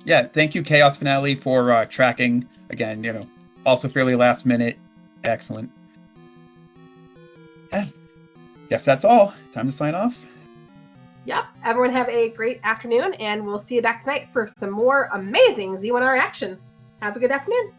Yeah, thank you, Chaos Finale, for tracking again. Also fairly last minute. Excellent. Yeah. Guess that's all. Time to sign off. Yep. Everyone have a great afternoon, and we'll see you back tonight for some more amazing Z1R action. Have a good afternoon.